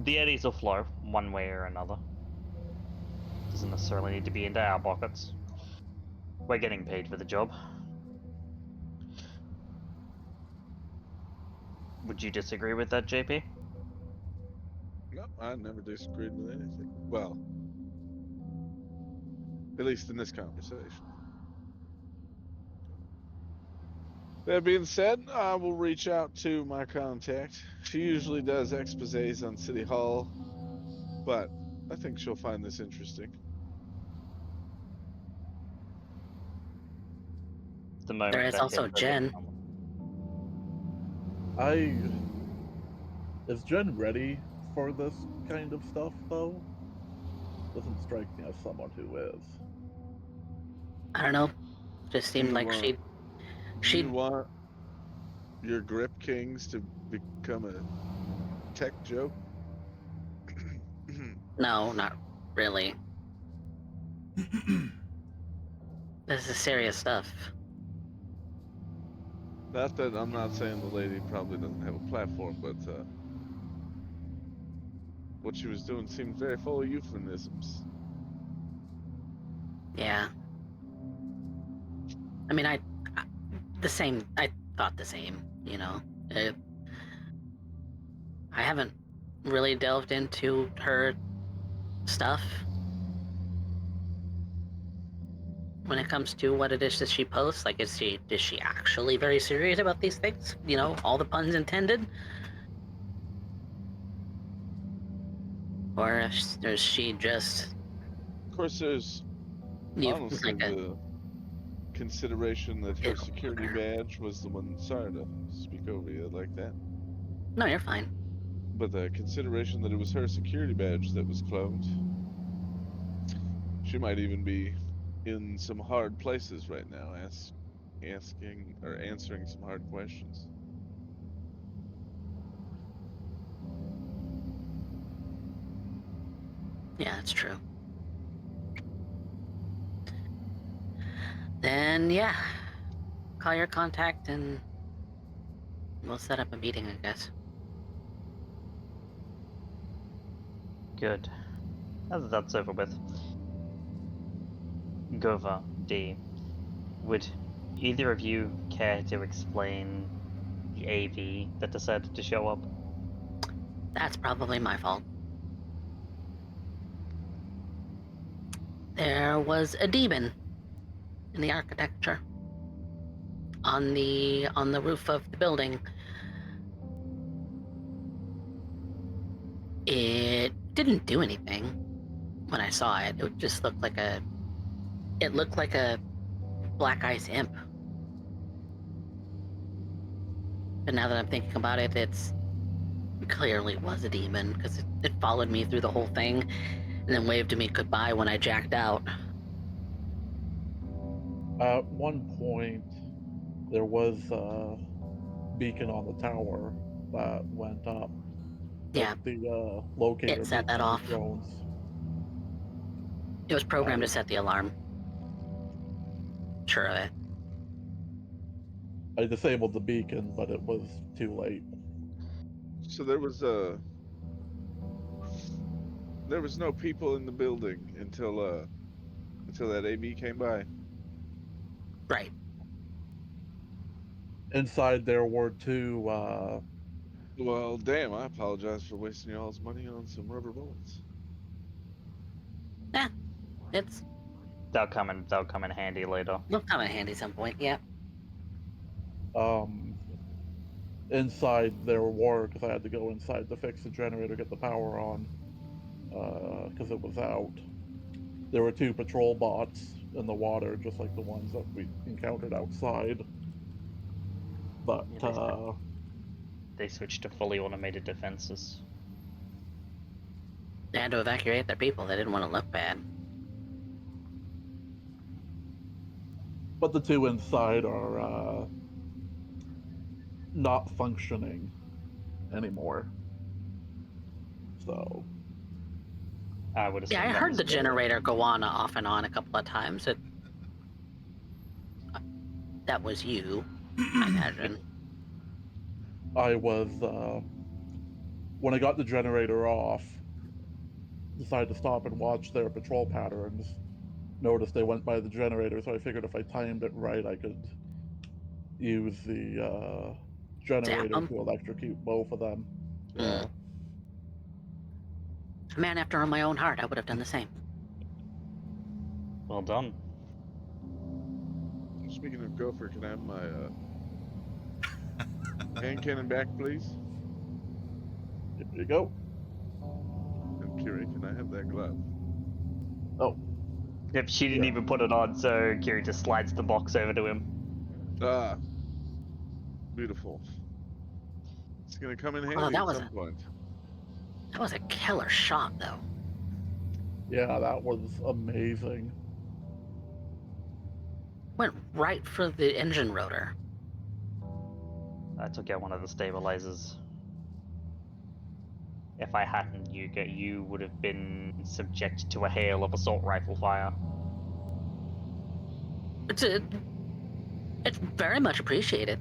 The eddies will flow one way or another. Doesn't necessarily need to be into our pockets. We're getting paid for the job. Would you disagree with that, JP? No, I never disagreed with anything. Well, at least in this conversation. That being said, I will reach out to my contact. She usually does exposés on City Hall, but I think she'll find this interesting. The moment There is that also hit the Jen. Is Jen ready for this kind of stuff, though? Doesn't strike me as someone who is. I don't know. Just seemed like Do she'd you want your grip kings to become a tech joke? No, not really. This is serious stuff. Not that I'm not saying the lady probably doesn't have a platform, but what she was doing seemed very full of euphemisms. Yeah. I mean, I thought the same, you know. I haven't really delved into her stuff when it comes to what it is that she posts. Like, is she actually very serious about these things? You know, all the puns intended? Or is she just Of course, there's honestly the consideration that her security badge was the one. Sorry to speak over you like that. No, you're fine. But the consideration that it was her security badge that was cloned. She might even be in some hard places right now, asking or answering some hard questions. Yeah, that's true. Then, yeah. Call your contact and we'll set up a meeting, I guess. Good. As that's over with. Gova, D. Would either of you care to explain the AV that decided to show up? That's probably my fault. There was a demon in the architecture on the roof of the building. It didn't do anything when I saw it. It just looked like a black ice imp. But now that I'm thinking about it, it clearly was a demon because it followed me through the whole thing and then waved to me goodbye when I jacked out. At one point, there was a beacon on the tower that went up. Yeah. Like the locator It set that beacon off. with drones. It was programmed to set the alarm. Sure of it. I disabled the beacon, but it was too late. So there was no people in the building until that AV came by. Right. Inside there were two Well, damn, I apologize for wasting y'all's money on some rubber bullets. Yeah. It's They'll come in handy later. They'll come in handy some point, yeah. Inside there were, because I had to go inside to fix the generator, get the power on, because it was out. There were two patrol bots in the water, just like the ones that we encountered outside. But Yeah, they switched to fully automated defenses. They had to evacuate their people. They didn't want to look bad. But the two inside are not functioning anymore. So I would assume. Yeah, I heard the generator go on off and on a couple of times. That was you, I imagine. I was when I got the generator off, decided to stop and watch their patrol patterns. Noticed they went by the generator, so I figured if I timed it right, I could use the generator to electrocute both of them. Yeah. A man after my own heart, I would have done the same. Well done. Speaking of Gopher, can I have my hand cannon back, please? Here you go. And Kiri, can I have that glove? Oh. Yep, she didn't even put it on, so Kiri just slides the box over to him. Ah, beautiful. It's gonna come in handy at some point. That was a killer shot, though. Yeah, that was amazing. Went right for the engine rotor. I took out one of the stabilizers. If I hadn't, you would have been subjected to a hail of assault rifle fire. It's very much appreciated.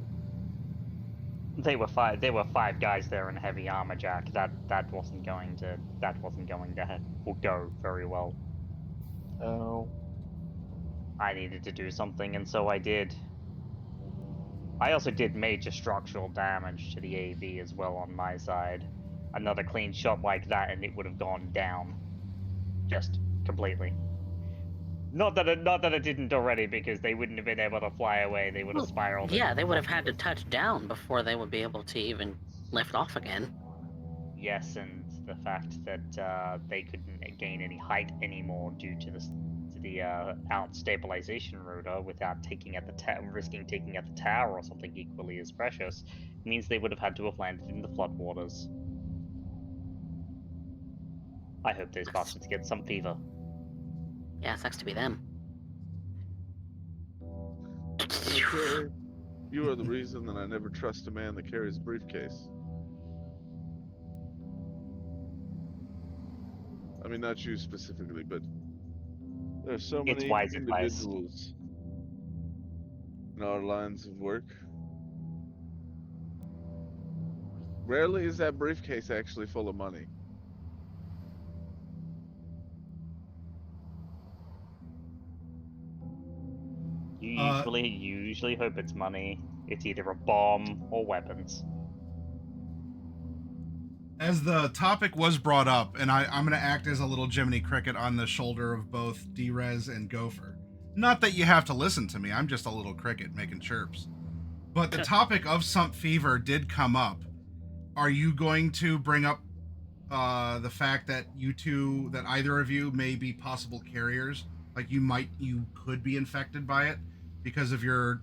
There were five guys there in heavy armor, Jack. That wasn't going to go very well. Oh. I needed to do something, and so I did. I also did major structural damage to the AV as well on my side. Another clean shot like that, and it would have gone down, just completely. Not that it didn't already, because they wouldn't have been able to fly away. They would have spiraled. Yeah, they would have had to touch down before they would be able to even lift off again. Yes, and the fact that they couldn't gain any height anymore due to the out stabilization rotor without risking taking out the tower or something equally as precious, means they would have had to have landed in the floodwaters. I hope those bastards get some fever. Yeah, sucks to be them. Okay. You are the reason that I never trust a man that carries a briefcase. I mean, not you specifically, but there are so It's many wise advice. individuals in our lines of work. Rarely is that briefcase actually full of money. You usually hope it's money. It's either a bomb or weapons. As the topic was brought up, and I'm going to act as a little Jiminy Cricket on the shoulder of both D-Rezz and Gopher. Not that you have to listen to me, I'm just a little cricket making chirps. But the topic of Sump Fever did come up. Are you going to bring up the fact that that either of you may be possible carriers? Like you could be infected by it because of your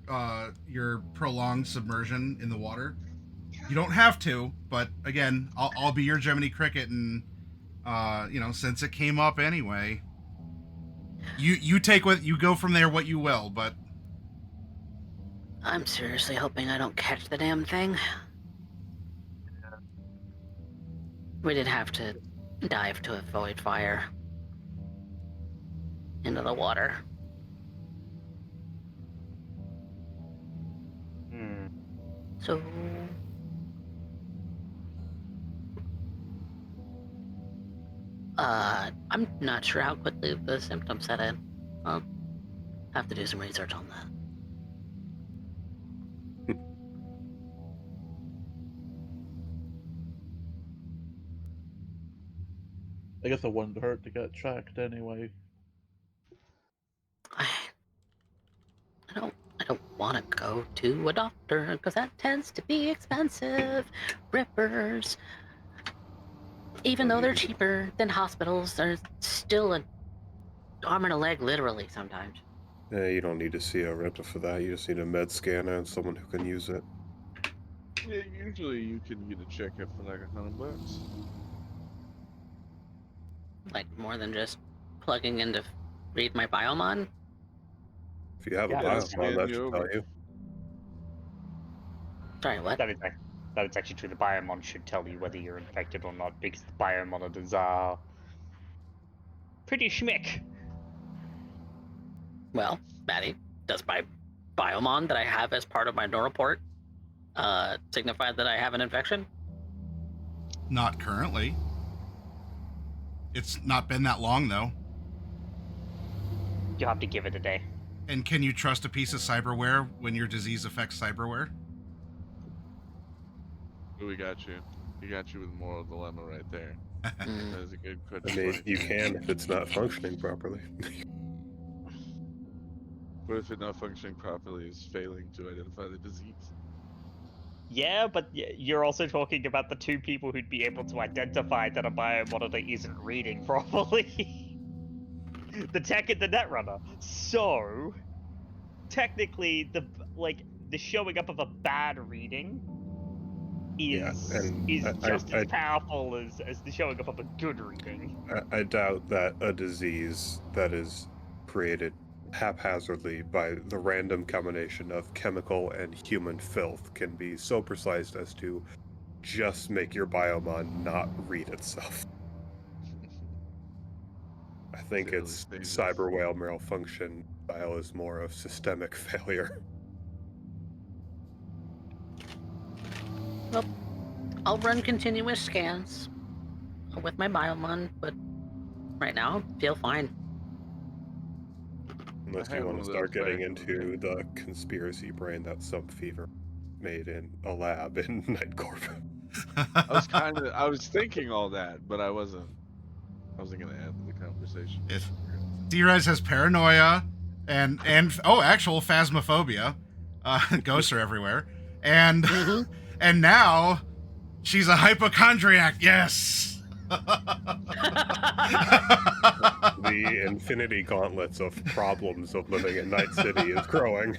prolonged submersion in the water? You don't have to, but again, I'll be your Jiminy Cricket, and since it came up anyway, you take what you go from there what you will. But I'm seriously hoping I don't catch the damn thing. We did have to dive to avoid fire into the water. So I'm not sure how quickly the symptoms set in. I'll have to do some research on that. I guess it wouldn't hurt to get checked anyway. I don't want to go to a doctor because that tends to be expensive. Rippers. Even though they're cheaper than hospitals, they're still an arm and a leg, literally, sometimes. Yeah, you don't need to see a rental for that. You just need a med scanner and someone who can use it. Yeah, usually you can get a checkup for like $100. Like, more than just plugging in to read my biomon? If you have a biomon, that should tell you. Sorry, what? That is actually true. The biomon should tell you whether you're infected or not, because the biomonitors are pretty schmick. Well, Maddie, does my biomon that I have as part of my neural port signify that I have an infection? not currently. It's not been that long, though. You'll have to give it a day. And can you trust a piece of cyberware when your disease affects cyberware? We got you. We got you with moral dilemma right there. That is a good I question. mean, you can if it's not functioning properly. What if it not functioning properly is failing to identify the disease? Yeah, but you're also talking about the two people who'd be able to identify that a biomonitor isn't reading properly. The tech and the netrunner. So, technically, the showing up of a bad reading is just as powerful as the showing up of a good reading. I doubt that a disease that is created haphazardly by the random combination of chemical and human filth can be so precise as to just make your biomon not read itself. I think Fairly its dangerous. cyber whale malfunction style is more of systemic failure. Well, I'll run continuous scans with my biomon, but right now, I feel fine. Unless I you had want one to of start those getting back in the into the conspiracy brain that Sub Fever made in a lab in Night Corp. I was thinking all that, but I wasn't gonna add to the conversation. If D-Rezz has paranoia and actual phasmophobia. Ghosts are everywhere. And and now she's a hypochondriac. Yes. The infinity gauntlets of problems of living in Night City is growing.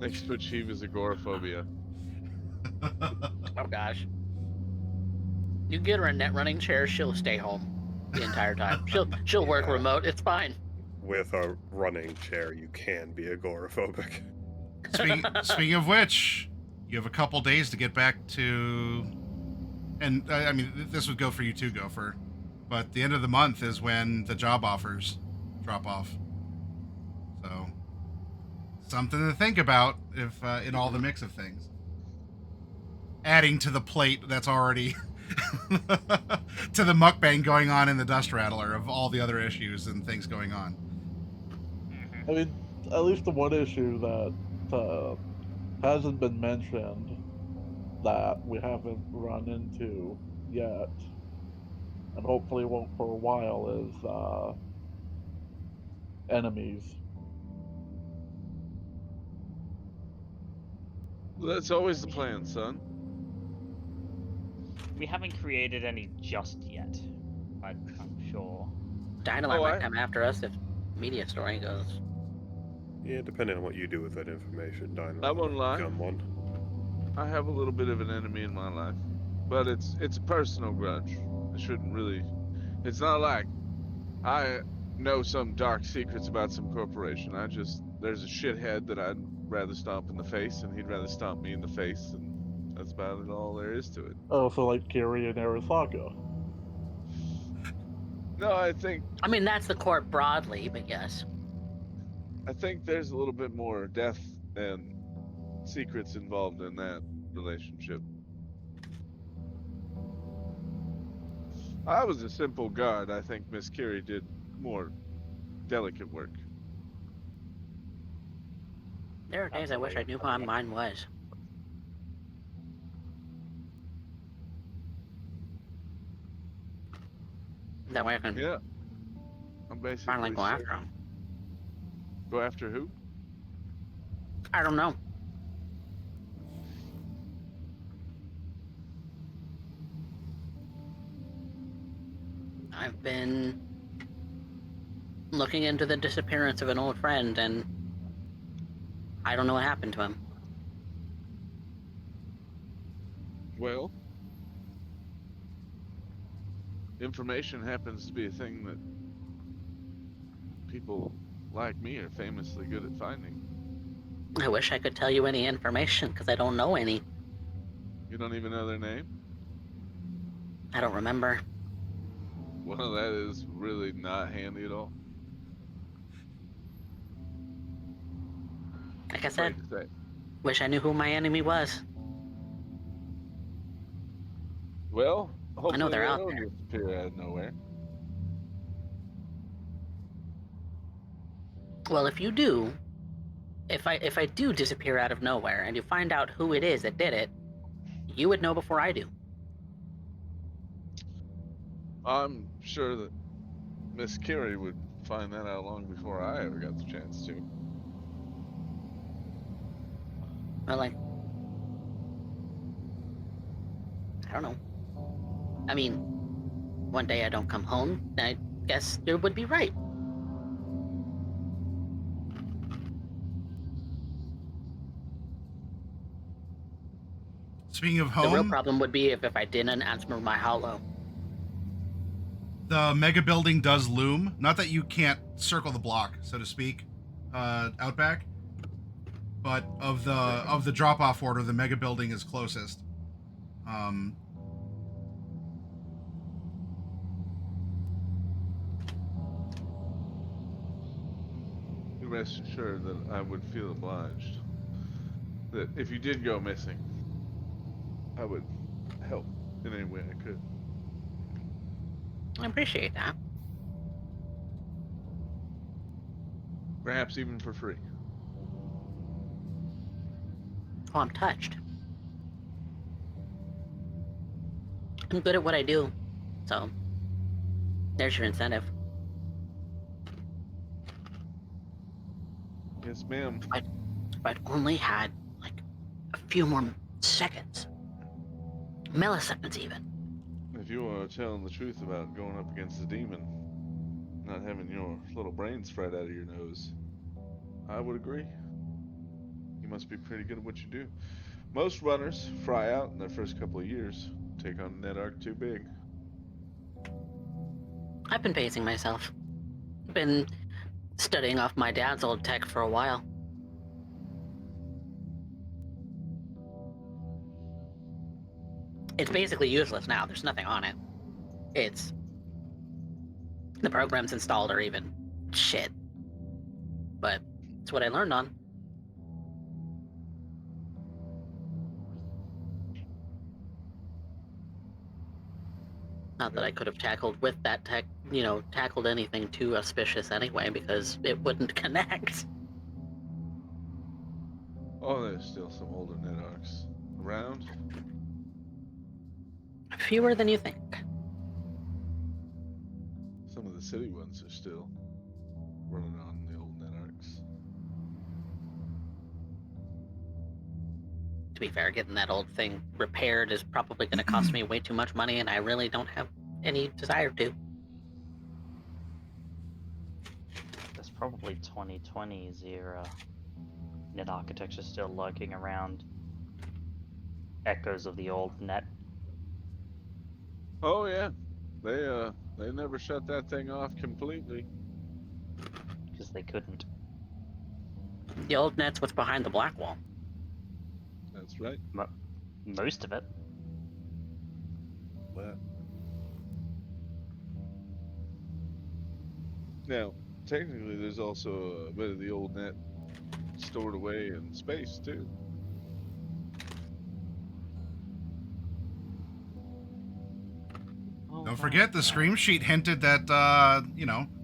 Next to achieve is agoraphobia. Oh gosh. You get her a net running chair, she'll stay home the entire time. She'll work remote. It's fine. With a running chair, you can be agoraphobic. Speaking of which, you have a couple days to get back to, and I mean, this would go for you too, Gopher, but the end of the month is when the job offers drop off. So, something to think about if in all the mix of things. Adding to the plate that's already to the mukbang going on in the Dust Rattler of all the other issues and things going on. I mean, at least the one issue that hasn't been mentioned that we haven't run into yet, and hopefully won't for a while, is enemies. That's always the plan, son. We haven't created any just yet, but I'm sure. Dynalar might come after us if media story goes. Yeah, depending on what you do with that information, Dynalar. I won't lie. Become one. I have a little bit of an enemy in my life, but it's a personal grudge. I shouldn't really. It's not like I know some dark secrets about some corporation. There's a shithead that I'd rather stomp in the face, and he'd rather stomp me in the face, and that's about it. All there is to it. Oh, so like Kiri and Arasaka. No, I mean, that's the court broadly, but yes. I think there's a little bit more death and secrets involved in that relationship. I was a simple guard. I think Miss Curie did more delicate work. There are days I wish I knew who mine was. That way I can I'm basically finally go after him. Go after who? I don't know. I've been looking into the disappearance of an old friend, and I don't know what happened to him. Well, information happens to be a thing that people like me are famously good at finding. I wish I could tell you any information, because I don't know any. You don't even know their name? I don't remember. Well, that is really not handy at all. Like I said, Right to say. wish I knew who my enemy was. Well, hopefully they're they out don't there. disappear out of nowhere. Well, if you do, if I do disappear out of nowhere and you find out who it is that did it, you would know before I do. I'm sure that Miss Curie would find that out long before I ever got the chance to. Well, I don't know. I mean, one day I don't come home, I guess you would be right. Speaking of home, The real problem would be if I didn't answer my hollow. the mega building does loom. Not that you can't circle the block, so to speak, Outback. but of the drop-off order, the mega building is closest. You rest assured that I would feel obliged. That if you did go missing, I would help in any way I could. I appreciate that. Perhaps even for free. Oh, I'm touched. I'm good at what I do, so there's your incentive. Yes, ma'am. If I'd only had, like, a few more seconds. Milliseconds, even. If you are telling the truth about going up against the demon, not having your little brains fried out of your nose, I would agree. You must be pretty good at what you do. Most runners fry out in their first couple of years. Take on a net arc too big. I've been pacing myself. Been studying off my dad's old tech for a while. It's basically useless now. There's nothing on it. It's... the programs installed are even shit. But it's what I learned on. Not that I could have tackled with that tech, tackled anything too auspicious anyway, because it wouldn't connect. Oh, there's still some older net arcs around. Fewer than you think. Some of the city ones are still running on the old net arcs. To be fair, getting that old thing repaired is probably going to cost me way too much money, and I really don't have any desire to. There's probably 2020's era net architecture still lurking around. Echoes of the old net. Oh yeah, they never shut that thing off completely. Because they couldn't. The old net's what's behind the black wall. That's right. Most of it. What? Now, technically, there's also a bit of the old net stored away in space too. Don't forget, the Screamsheet hinted that,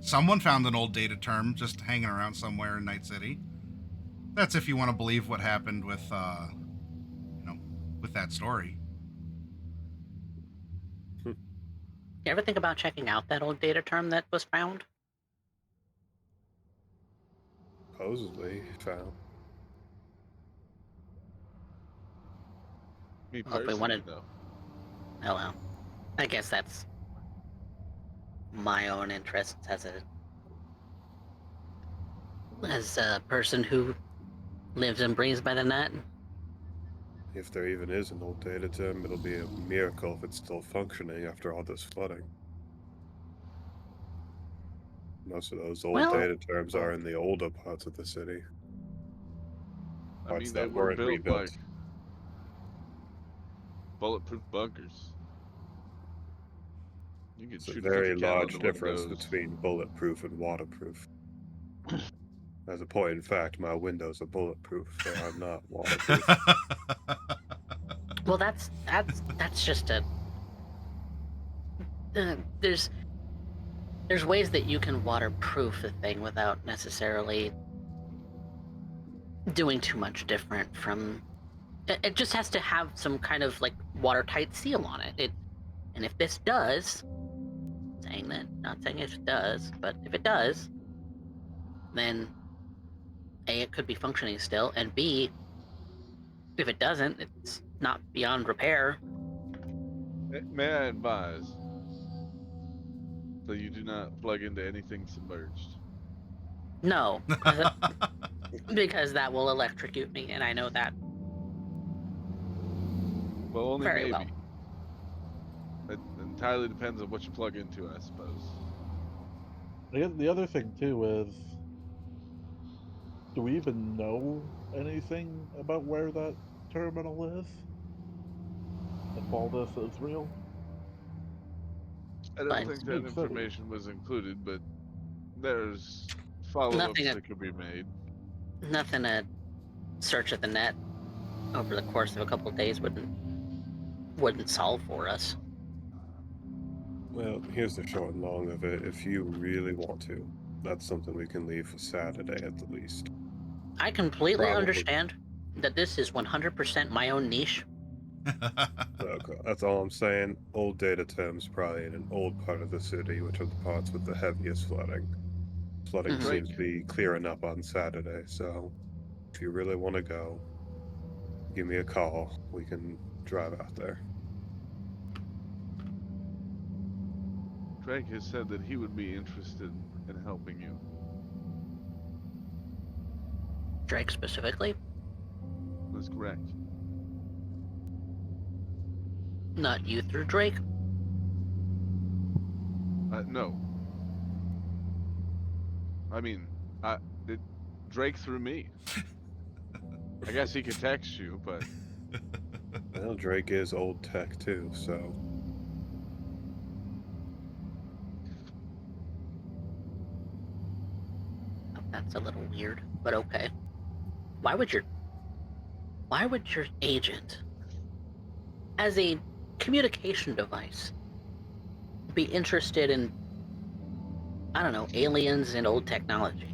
someone found an old data term just hanging around somewhere in Night City. That's if you want to believe what happened with, with that story. You ever think about checking out that old data term that was found? Supposedly found. Me Well, if we personally, wanted- no. Oh well. I guess that's my own interests as a person who lives and breathes by the net. If there even is an old data term, it'll be a miracle if it's still functioning after all this flooding. Most of those old data terms are in the older parts of the city. I mean, they that were weren't built rebuilt. like bulletproof bunkers. You could It's a shoot very 50 cal large into one of difference those. between bulletproof and waterproof. As a point in fact, my windows are bulletproof. They are not waterproof. Well, that's just a. There's ways that you can waterproof a thing without necessarily doing too much different from. It just has to have some kind of like watertight seal on it. And if this does, not saying if it does, but if it does, then A, it could be functioning still, and B, if it doesn't, it's not beyond repair. May I advise that you do not plug into anything submerged? No, because that will electrocute me, and I know that Well, only very maybe. well. It entirely depends on what you plug into, I suppose. I guess the other thing too is, do we even know anything about where that terminal is? If all this is real? I don't Fine. think that Big city. information was included, but there's follow-ups Nothing that could be made. Nothing to search at the net over the course of a couple of days wouldn't solve for us. Well, here's the short and long of it. If you really want to, that's something we can leave for Saturday at the least. I completely Probably. understand that this is 100% my own niche. Okay, that's all I'm saying. Old data terms probably in an old part of the city, which are the parts with the heaviest flooding. Flooding Mhm. seems to be clearing up on Saturday, so if you really want to go, give me a call. We can drive out there. Drake has said that he would be interested in helping you. Drake specifically, That's correct. not you through Drake. No. I mean, Drake through me. I guess he could text you, but Well, Drake is old tech too, so That's a little weird, but okay. Why would your agent, as a communication device, be interested in, I don't know, aliens and old technology?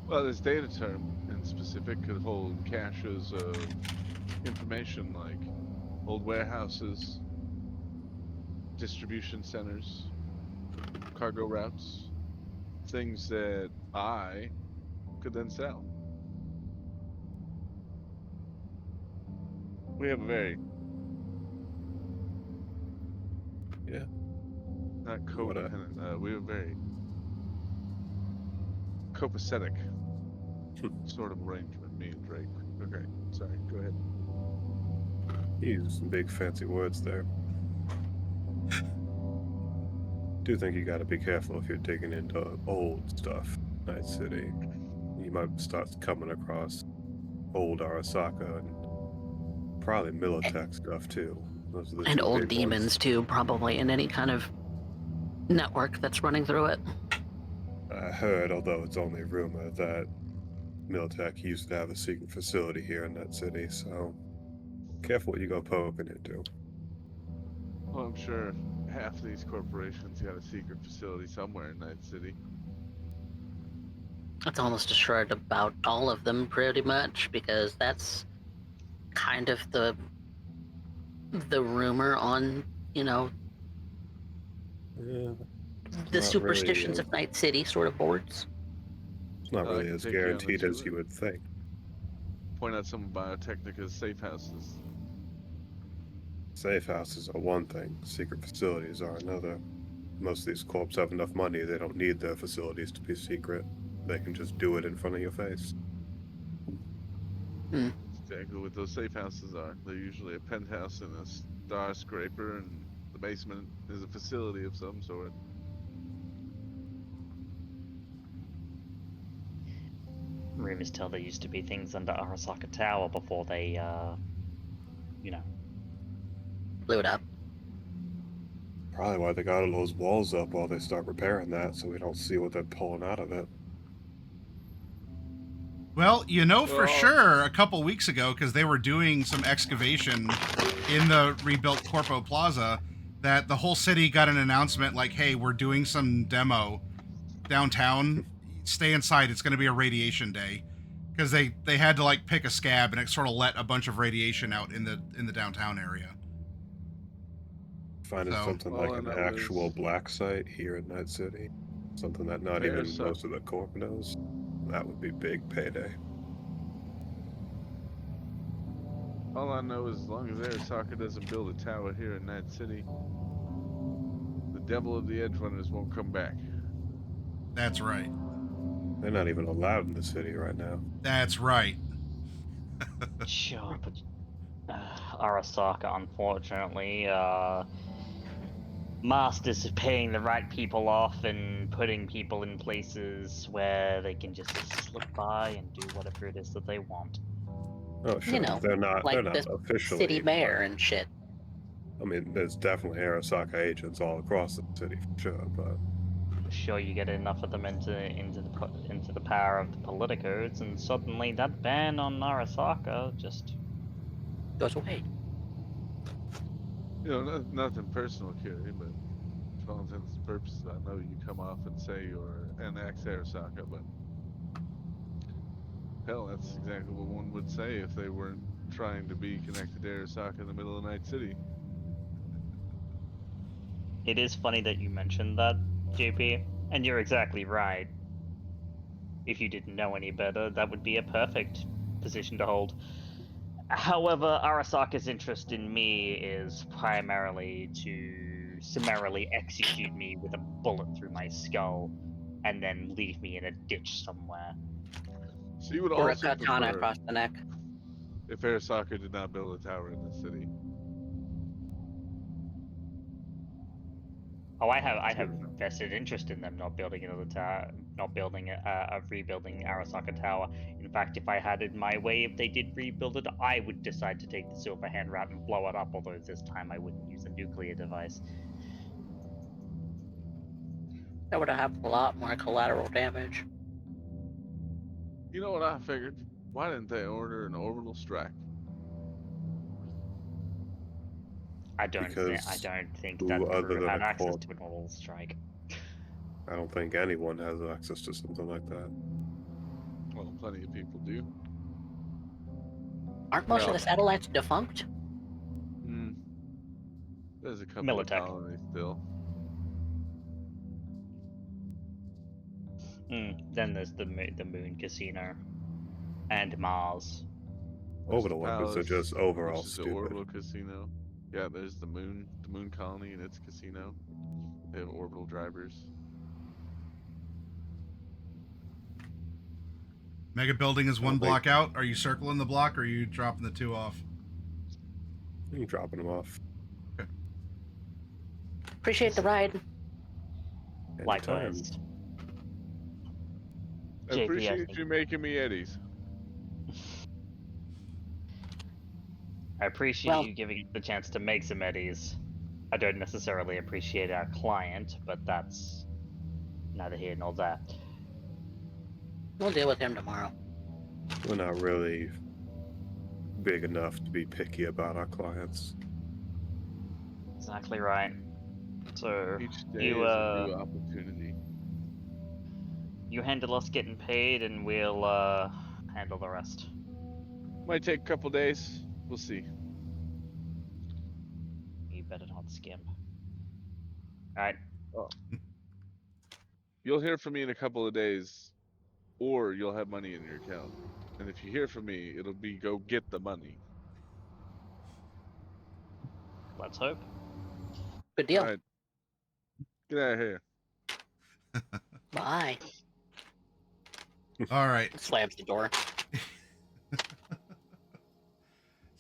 well, this data term in specific could hold caches of information like old warehouses, distribution centers, cargo routes, things that I could then sell. We have a very yeah. not What a- codependent. We have a very copacetic sort of arrangement. Me and Drake. Okay, sorry. Go ahead. You used some big fancy words there. Do think you gotta be careful if you're digging into old stuff. Night City. You might start coming across old Arasaka and probably Militech stuff too. Those are the And two old big demons ones. too, probably, in any kind of network that's running through it. I heard, although it's only rumor, that Militech used to have a secret facility here in that city, so careful what you go poking into. Well, I'm sure half of these corporations got a secret facility somewhere in Night City. It's almost assured about all of them, pretty much, because that's kind of the rumor on, Yeah, the not superstitions really, of Night City sort of boards. it's not I really can as take you on a guaranteed as tour. you would think. Point out some of Biotechnica's safe houses. Safe houses are one thing, secret facilities are another. Most of these corps have enough money, they don't need their facilities to be secret. They can just do it in front of your face. That's exactly what those safe houses are. They're usually a penthouse and a star scraper, and the basement is a facility of some sort. Rumors tell there used to be things under Arasaka Tower before they, Blew it up. Probably why they got all those walls up while they start repairing that, so we don't see what they're pulling out of it. Well, you know for Well- sure a couple weeks ago, because they were doing some excavation in the rebuilt Corpo Plaza, that the whole city got an announcement like, hey, we're doing some demo downtown. Stay inside. It's going to be a radiation day. Because they had to like pick a scab, and it sort of let a bunch of radiation out in the downtown area. Finding So- something All like I an know actual is- black site here in Night City, something that not There's even some- most of the corp knows, that would be big payday. All I know is as long as Arasaka doesn't build a tower here in Night City, the devil of the Edge Runners won't come back. That's right. They're not even allowed in the city right now. That's right. sure, but Arasaka, unfortunately, masters of paying the right people off and putting people in places where they can just slip by and do whatever it is that they want. Oh, sure. You know, they're not like the officially city mayor but, and shit. I mean, there's definitely Arasaka agents all across the city for sure, but Sure, you get enough of them into the power of the politicos, and suddenly that ban on Arasaka just Goes away. You know, nothing personal, Kiri, but for all intents and purposes, I know you come off and say you're an ex-Arasaka, but hell, that's exactly what one would say if they weren't trying to be connected to Arasaka in the middle of Night City. It is funny that you mentioned that, JP, and you're exactly right. If you didn't know any better, that would be a perfect position to hold. However, Arasaka's interest in me is primarily to summarily execute me with a bullet through my skull and then leave me in a ditch somewhere. So you would Or a also katana prefer across the neck. if Arasaka did not build a tower in the city. Oh, I have vested interest in them not building another tower, not building rebuilding Arasaka Tower. In fact, if I had it my way, if they did rebuild it, I would decide to take the Silverhand route and blow it up. Although this time I wouldn't use a nuclear device. That would have a lot more collateral damage. You know what I figured? Why didn't they order an orbital strike? I don't think who that other crew than had a access corp? to an orbital strike. I don't think anyone has access to something like that. Well, plenty of people do. Aren't most of Well- the satellites defunct? There's a couple Militech. of colonies still. Then there's the moon casino and Mars. There's Orbital the weapons are Palace, just overall which is the stupid. orbital casino. Yeah, there's the moon colony and its casino. They have orbital drivers. Mega building is I one don't think- block out. Are you circling the block or are you dropping the two off? You're dropping them off. Appreciate the ride. Anytime. Likewise. I JP, I appreciate think- you making me eddies. I appreciate Well- you giving us the chance to make some eddies. I don't necessarily appreciate our client, but that's neither here nor there. We'll deal with him tomorrow. We're not really big enough to be picky about our clients. Exactly right. So Each day you is a new opportunity. you handle us getting paid, and we'll handle the rest. Might take a couple days. We'll see. You better not skimp. All right. You'll hear from me in a couple of days, or you'll have money in your account. And if you hear from me, it'll be go get the money. Let's hope. Good deal. Alright. Get out of here. Bye. All right. Slams the door.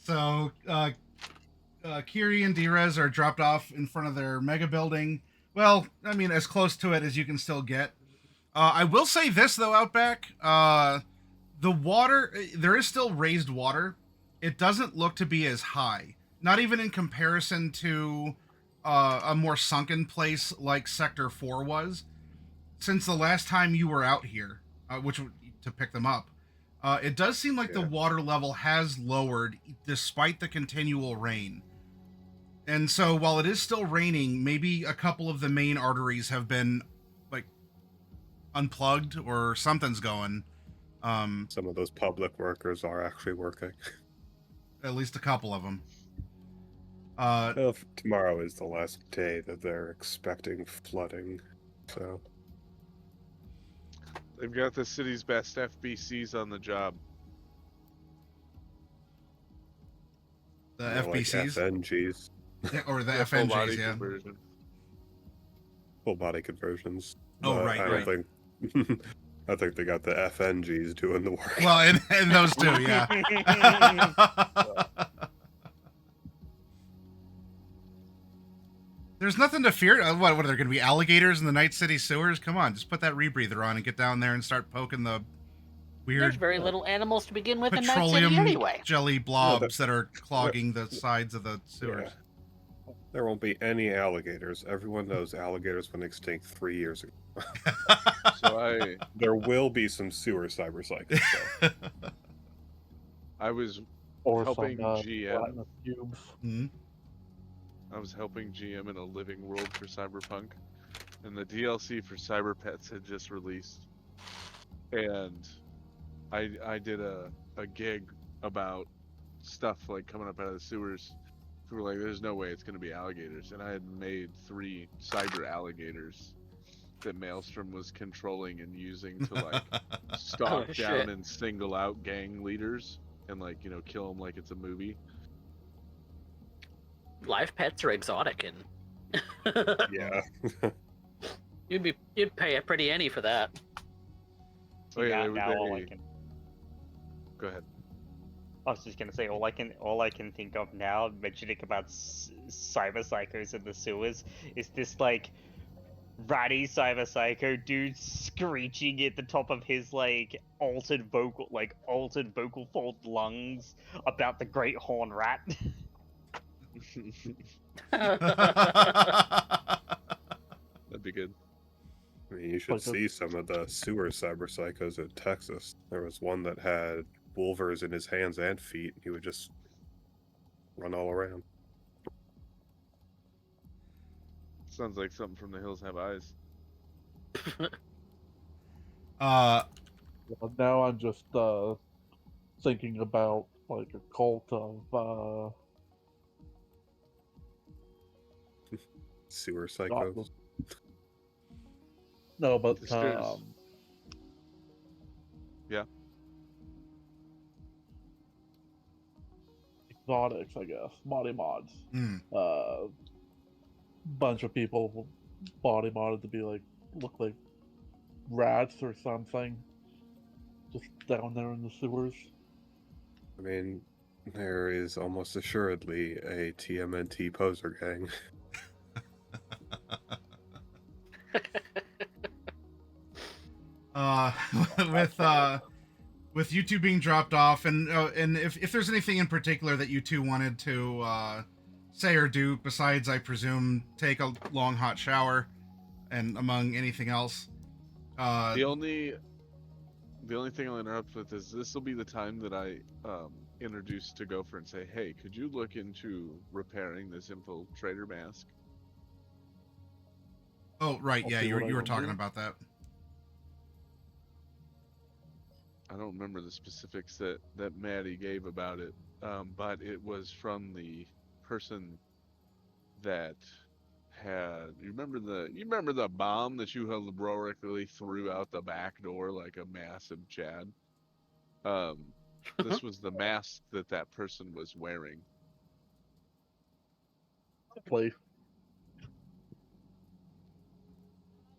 So, Kiri and D-Rezz are dropped off in front of their mega building. Well, I mean, as close to it as you can still get. I will say this, though, Outback. The water, there is still raised water. It doesn't look to be as high. Not even in comparison to a more sunken place like Sector 4 was. Since the last time you were out here, which to pick them up, it does seem like the water level has lowered despite the continual rain. And so while it is still raining, maybe a couple of the main arteries have been like unplugged or something's going. Some of those public workers are actually working. At least a couple of them. Well, tomorrow is the last day that they're expecting flooding, so They've got the city's best FBCs on the job. The you know, like FBCs FNGs, Yeah, or the Full body FNGs, yeah. conversion. full body conversions. Oh, But right, I don't think. I think they got the FNGs doing the work. Well, and those two, yeah. There's nothing to fear. What are there going to be alligators in the Night City sewers? Come on, just put that rebreather on and get down there and start poking the There's weird very little animals to begin with in Night petroleum City anyway. jelly blobs that are clogging the sides of the Yeah. sewers. There won't be any alligators. Everyone knows alligators went extinct 3 years ago. So There will be some sewer cyber cycles, though. I was Or helping some GM. platinum cubes. Hmm? I was helping GM in a living world for Cyberpunk, and the DLC for Cyber Pets had just released, and I did a gig about stuff like coming up out of the sewers. We were like, "There's no way it's gonna be alligators," and I had made 3 cyber alligators that Maelstrom was controlling and using to like stalk Oh, down shit. and single out gang leaders and like kill them like it's a movie. Live pets are exotic, and Yeah. you'd pay a pretty penny for that. Oh yeah, now all I can. Go ahead. I was just gonna say all I can think of now, mentioning about cyber psychos in the sewers, is this like ratty cyber psycho dude screeching at the top of his like altered vocal fold lungs about the great horn rat. That'd be good. I mean, you should see some of the sewer cyber psychos in Texas. There was one that had wolvers in his hands and feet. He would just run all around. Sounds like something from The Hills Have Eyes. Well, now I'm just thinking about like a cult of Sewer psychos. no, but Yeah. exotics, I guess. Body mods. Hmm. Bunch of people body modded to be like look like rats or something. Just down there in the sewers. I mean, there is almost assuredly a TMNT poser gang. With you two being dropped off, and if there's anything in particular that you two wanted to say or do, besides, I presume, take a long hot shower, and among anything else. The only thing I'll interrupt with is this will be the time that I introduce to Gopher and say, "Hey, could you look into repairing this infiltrator mask?" Oh, right, I'll yeah, see you what I were can talking do. about that. I don't remember the specifics that Maddie gave about it, but it was from the person that had. You remember the bomb that you heroically threw out the back door like a massive Chad? This was the mask that person was wearing. Play.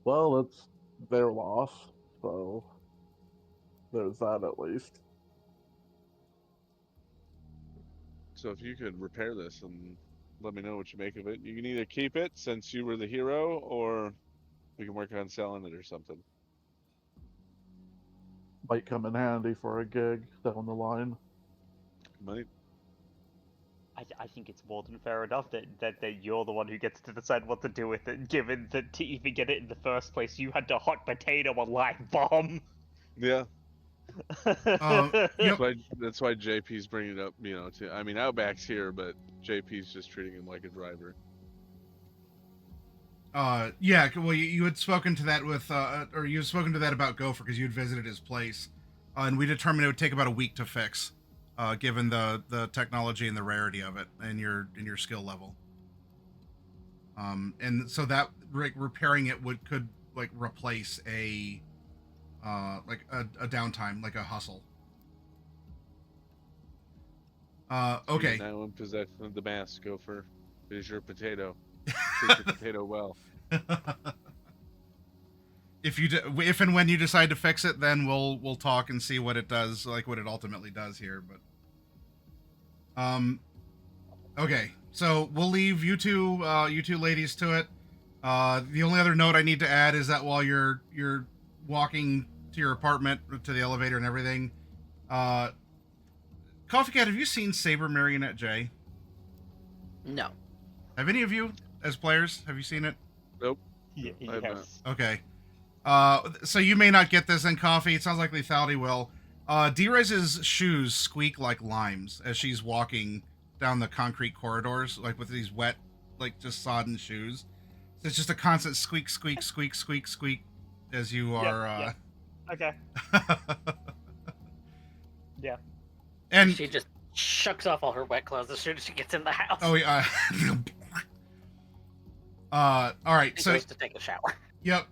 Well, it's their loss, so there's that at least. So if you could repair this and let me know what you make of it, you can either keep it since you were the hero, or we can work on selling it or something. Might come in handy for a gig down the line. Might. I think it's more than fair enough that you're the one who gets to decide what to do with it, given that to even get it in the first place, you had to hot potato a live bomb. Yeah. Yep. That's why JP's bringing it up, I mean, Outback's here, but JP's just treating him like a driver. Yeah, well, you had spoken to that with, or you had spoken to that about Gopher because you had visited his place, and we determined it would take about a week to fix, given the technology and the rarity of it and your skill level. And so that repairing it could replace a downtime, like a hustle. Okay. You're now in possession of the mask, Gopher. It is your potato. Treat your potato well. If and when you decide to fix it, then we'll talk and see what it does, like what it ultimately does here. But okay, So we'll leave you two ladies to it. The only other note I need to add is that while you're walking to your apartment, to the elevator and everything, Coffee Cat, have you seen Saber Marionette J? No. Have any of you, as players, have you seen it? Nope. Yeah, I have not. Okay. So you may not get this in Coffee. It sounds like Lethality will. D-Rezz's shoes squeak like limes as she's walking down the concrete corridors, like with these wet, like just sodden shoes. So it's just a constant squeak, squeak, squeak, squeak, squeak as you are. Okay. Yeah. And She just shucks off all her wet clothes as soon as she gets in the house. oh yeah. All right. And So goes to take a shower. yep.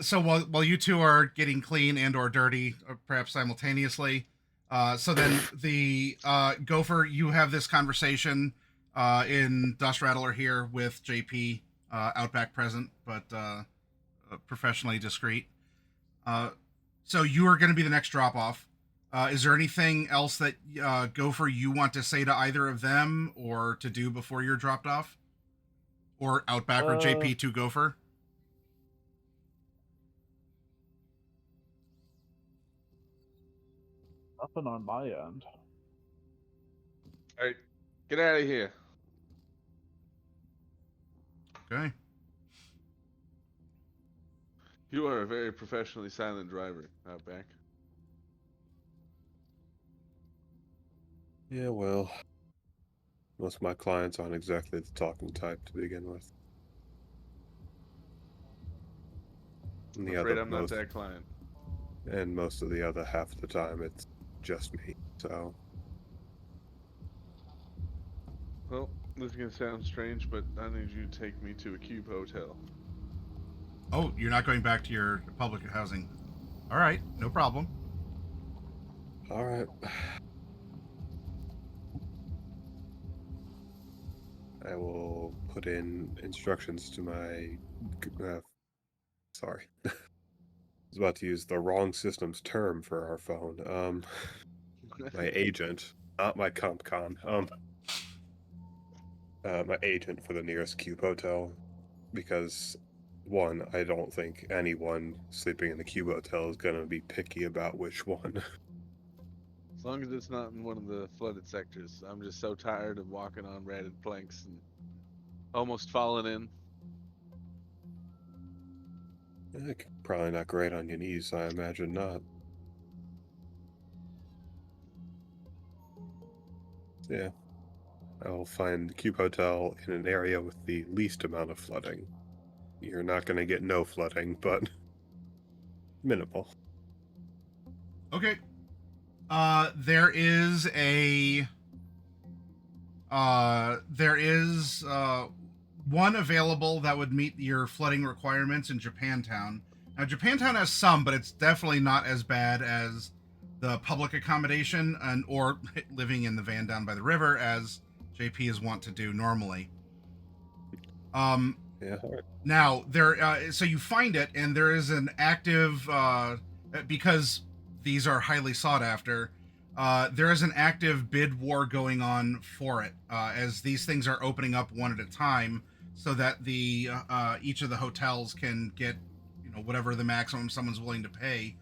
So while you two are getting clean and or dirty, or perhaps simultaneously, so then the Gopher, you have this conversation in Dust Rattler here with JP, Outback present, but professionally discreet. So you are going to be the next drop off. Is there anything else that Gopher you want to say to either of them or to do before you're dropped off, or Outback or JP to Gopher? Nothing on my end. All right, get out of here. Okay. You are a very professionally silent driver, Outback. Yeah, well, most of my clients aren't exactly the talking type to begin with. And I'm afraid I'm not that client. And most of the other half of the time, it's just me. So, Well, this is gonna sound strange, but I need you to take me to a cube hotel. Oh, you're not going back to your public housing. All right, no problem. all right. I will put in instructions to my. Sorry. I was about to use the wrong system's term for our phone. My agent, not my CompCon. My agent for the nearest cube hotel, because one, I don't think anyone sleeping in the cube hotel is gonna be picky about which one. As long as it's not in one of the flooded sectors. I'm just so tired of walking on ratted planks and almost falling in. Probably not great on your knees, I imagine not. Yeah. I'll find the Cube Hotel in an area with the least amount of flooding. You're not going to get no flooding, but minimal. Okay. There is one available that would meet your flooding requirements in Japantown. Now, Japantown has some, but it's definitely not as bad as the public accommodation or living in the van down by the river, as JP is wont to do normally. Yeah. Now, so you find it, and there is an active, because these are highly sought after, there is an active bid war going on for it, as these things are opening up one at a time, so that the each of the hotels can get, whatever the maximum someone's willing to pay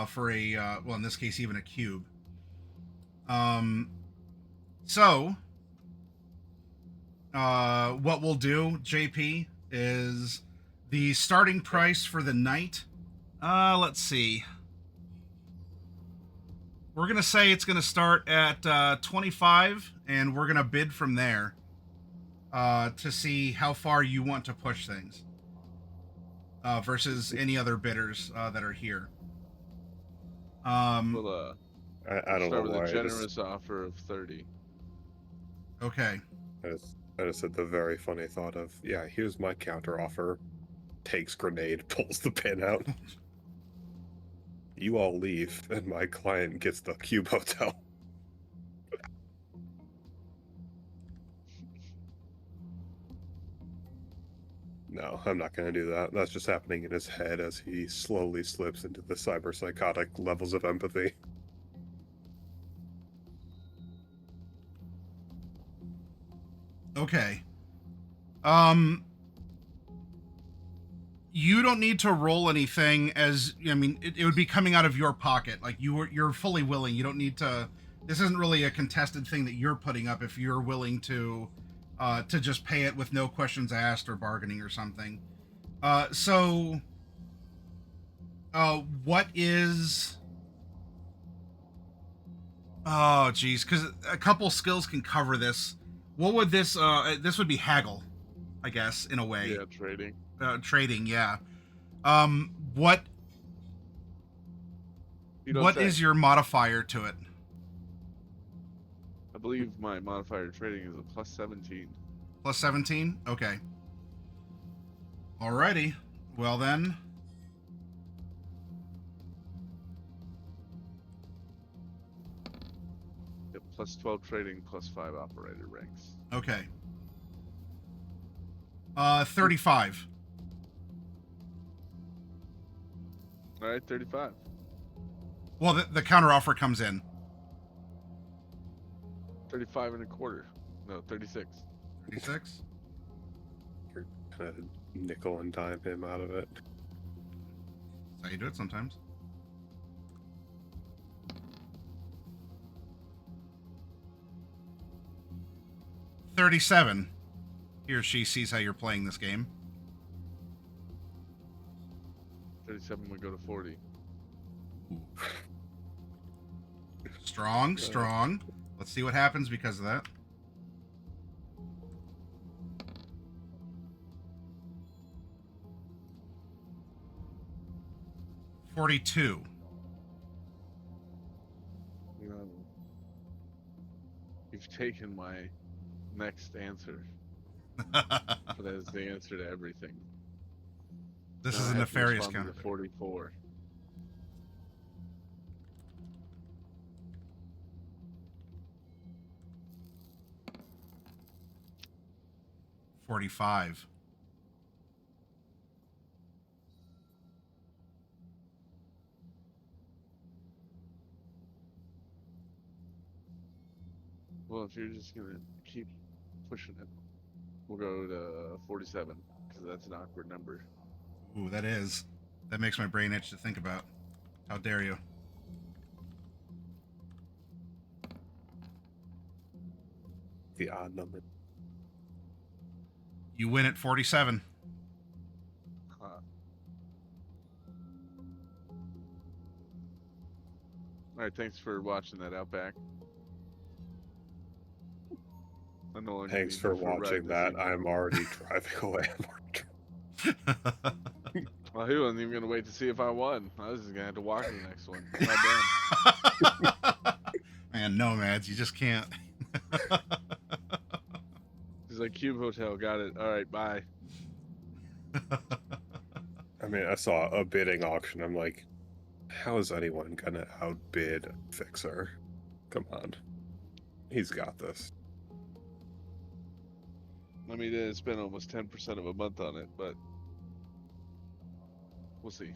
for a, well, in this case, even a cube. So what we'll do, JP, is the starting price for the night. Let's see. We're going to say it's going to start at 25, and we're going to bid from there to see how far you want to push things versus any other bidders that are here. Well, I don't know start with why. a generous offer of 30. Okay. I just had the very funny thought of, yeah, here's my counter offer. Takes grenade, pulls the pin out. You all leave, and my client gets the cube hotel. No, I'm not going to do that. That's just happening in his head as he slowly slips into the cyber-psychotic levels of empathy. Okay. You don't need to roll anything, as I mean, it would be coming out of your pocket. Like you're fully willing. You don't need to. This isn't really a contested thing that you're putting up. If you're willing to just pay it with no questions asked or bargaining or something. What is? Oh, geez, because a couple skills can cover this. What would this? This would be haggle, I guess, in a way. Yeah, trading. Trading, yeah. What say. is your modifier to it? I believe my modifier to trading is a plus 17. Plus 17? Okay. Alrighty. Well then. Yep, plus 12 trading, plus 5 operator ranks. Okay. 35. All right, 35. Well, the counteroffer comes in. 35 and a quarter. No, 36. 36? You're kind of nickel and dime him out of it. That's how you do it sometimes. $37. He or she sees how you're playing this game. 37 would go to 40. Strong, strong. Let's see what happens because of that. $42. You've taken my next answer. But that is the answer to everything. This Now is I a have to nefarious respond to counter. 44. $45. Well, if you're just gonna keep pushing it, we'll go to 47 because that's an awkward number. Ooh, that is. That makes my brain itch to think about. How dare you? The odd number. You win at 47. Huh. All right, thanks for watching that Outback. I no longer Thanks need for you a ride watching this that. evening. I'm already driving away. Well, he wasn't even gonna wait to see if I won. I was just gonna have to walk to the next one. Man, nomads, you just can't. He's like, Cube Hotel, got it. All right, bye. I mean, I saw a bidding auction. I'm like, how is anyone gonna outbid Fixer? Come on. He's got this. I mean, it's been almost 10% of a month on it, but we'll see.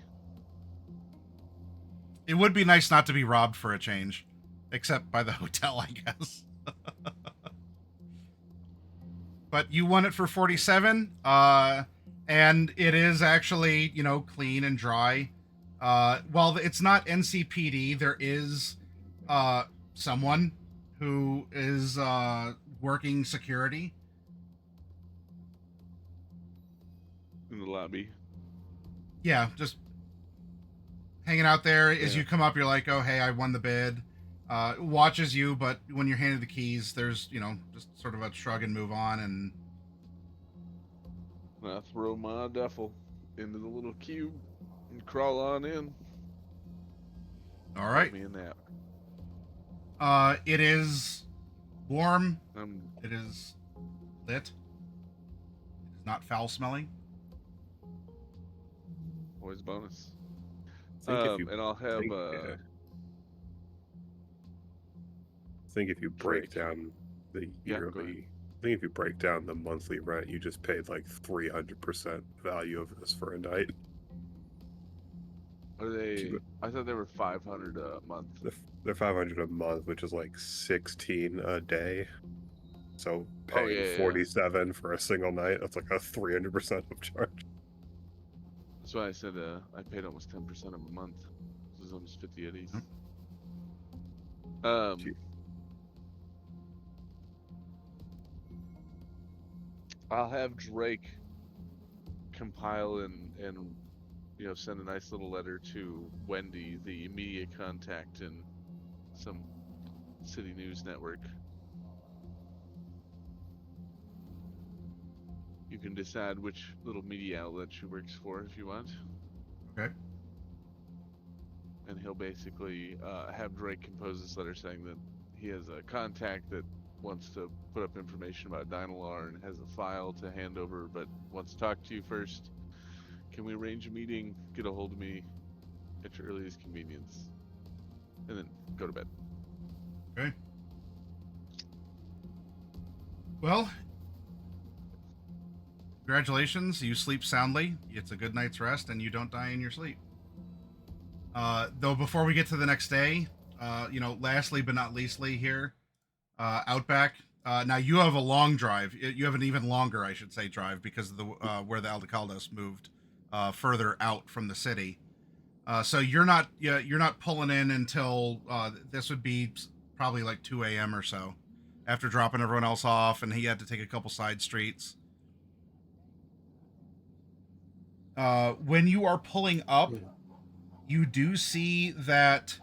It would be nice not to be robbed for a change. Except by the hotel, I guess. But you won it for 47. And it is actually, you know, clean and dry. While it's not NCPD, there is someone who is working security. In the lobby. Yeah, just hanging out there. As Yeah. you come up, you're like, oh, hey, I won the bid. Watches you, but when you're handed the keys, there's, you know, just sort of a shrug and move on. And I throw my duffel into the little cube and crawl on in. all right. Get me a nap. It is warm. I'm It is lit. It is not foul smelling. always a bonus. I think if you And I'll have think, I think if you break Drake. down the Yeah, go yearly, ahead. I think if you break down the monthly rent, you just paid like 300% value of this for a night. Are they? I thought they were 500 a month. They're 500 a month, which is like 16 a day. So Oh, paying yeah, yeah, yeah. 47 for a single night, that's like a 300% upcharge. That's why I said I paid almost 10% of a month. This is almost 50 eddies. Gee. I'll have Drake compile and send a nice little letter to Wendy, the immediate contact in some city news network. You can decide which little media outlet she works for if you want. Okay. And he'll basically have Drake compose this letter saying that he has a contact that wants to put up information about Dynalar and has a file to hand over, but wants to talk to you first. Can we arrange a meeting? Get a hold of me at your earliest convenience. And then go to bed. Okay. Well, congratulations. You sleep soundly. It's a good night's rest, and you don't die in your sleep. Though before we get to the next day, lastly but not leastly here, Outback. Now you have a long drive. You have an even longer, I should say, drive because of the where the Aldecaldos moved further out from the city. So you're not pulling in until this would be probably like 2 a.m. or so, after dropping everyone else off, and he had to take a couple side streets. When you are pulling up, you do see that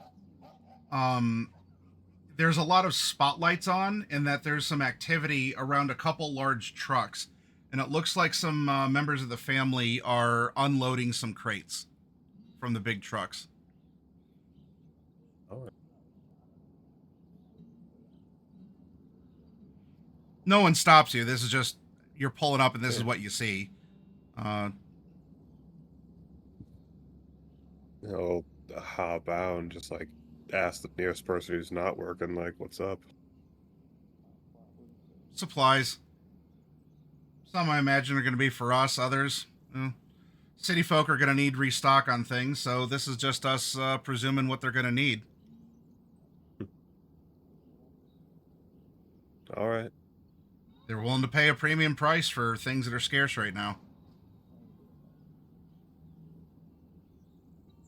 there's a lot of spotlights on, and that there's some activity around a couple large trucks, and it looks like some members of the family are unloading some crates from the big trucks. All right. No one stops you. This is just, you're pulling up and this is Yeah. what you see. I'll hop out and just like ask the nearest person who's not working, like, what's up? Supplies. Some I imagine are going to be for us. Others, city folk are going to need restock on things. So this is just us presuming what they're going to need. All right. They're willing to pay a premium price for things that are scarce right now.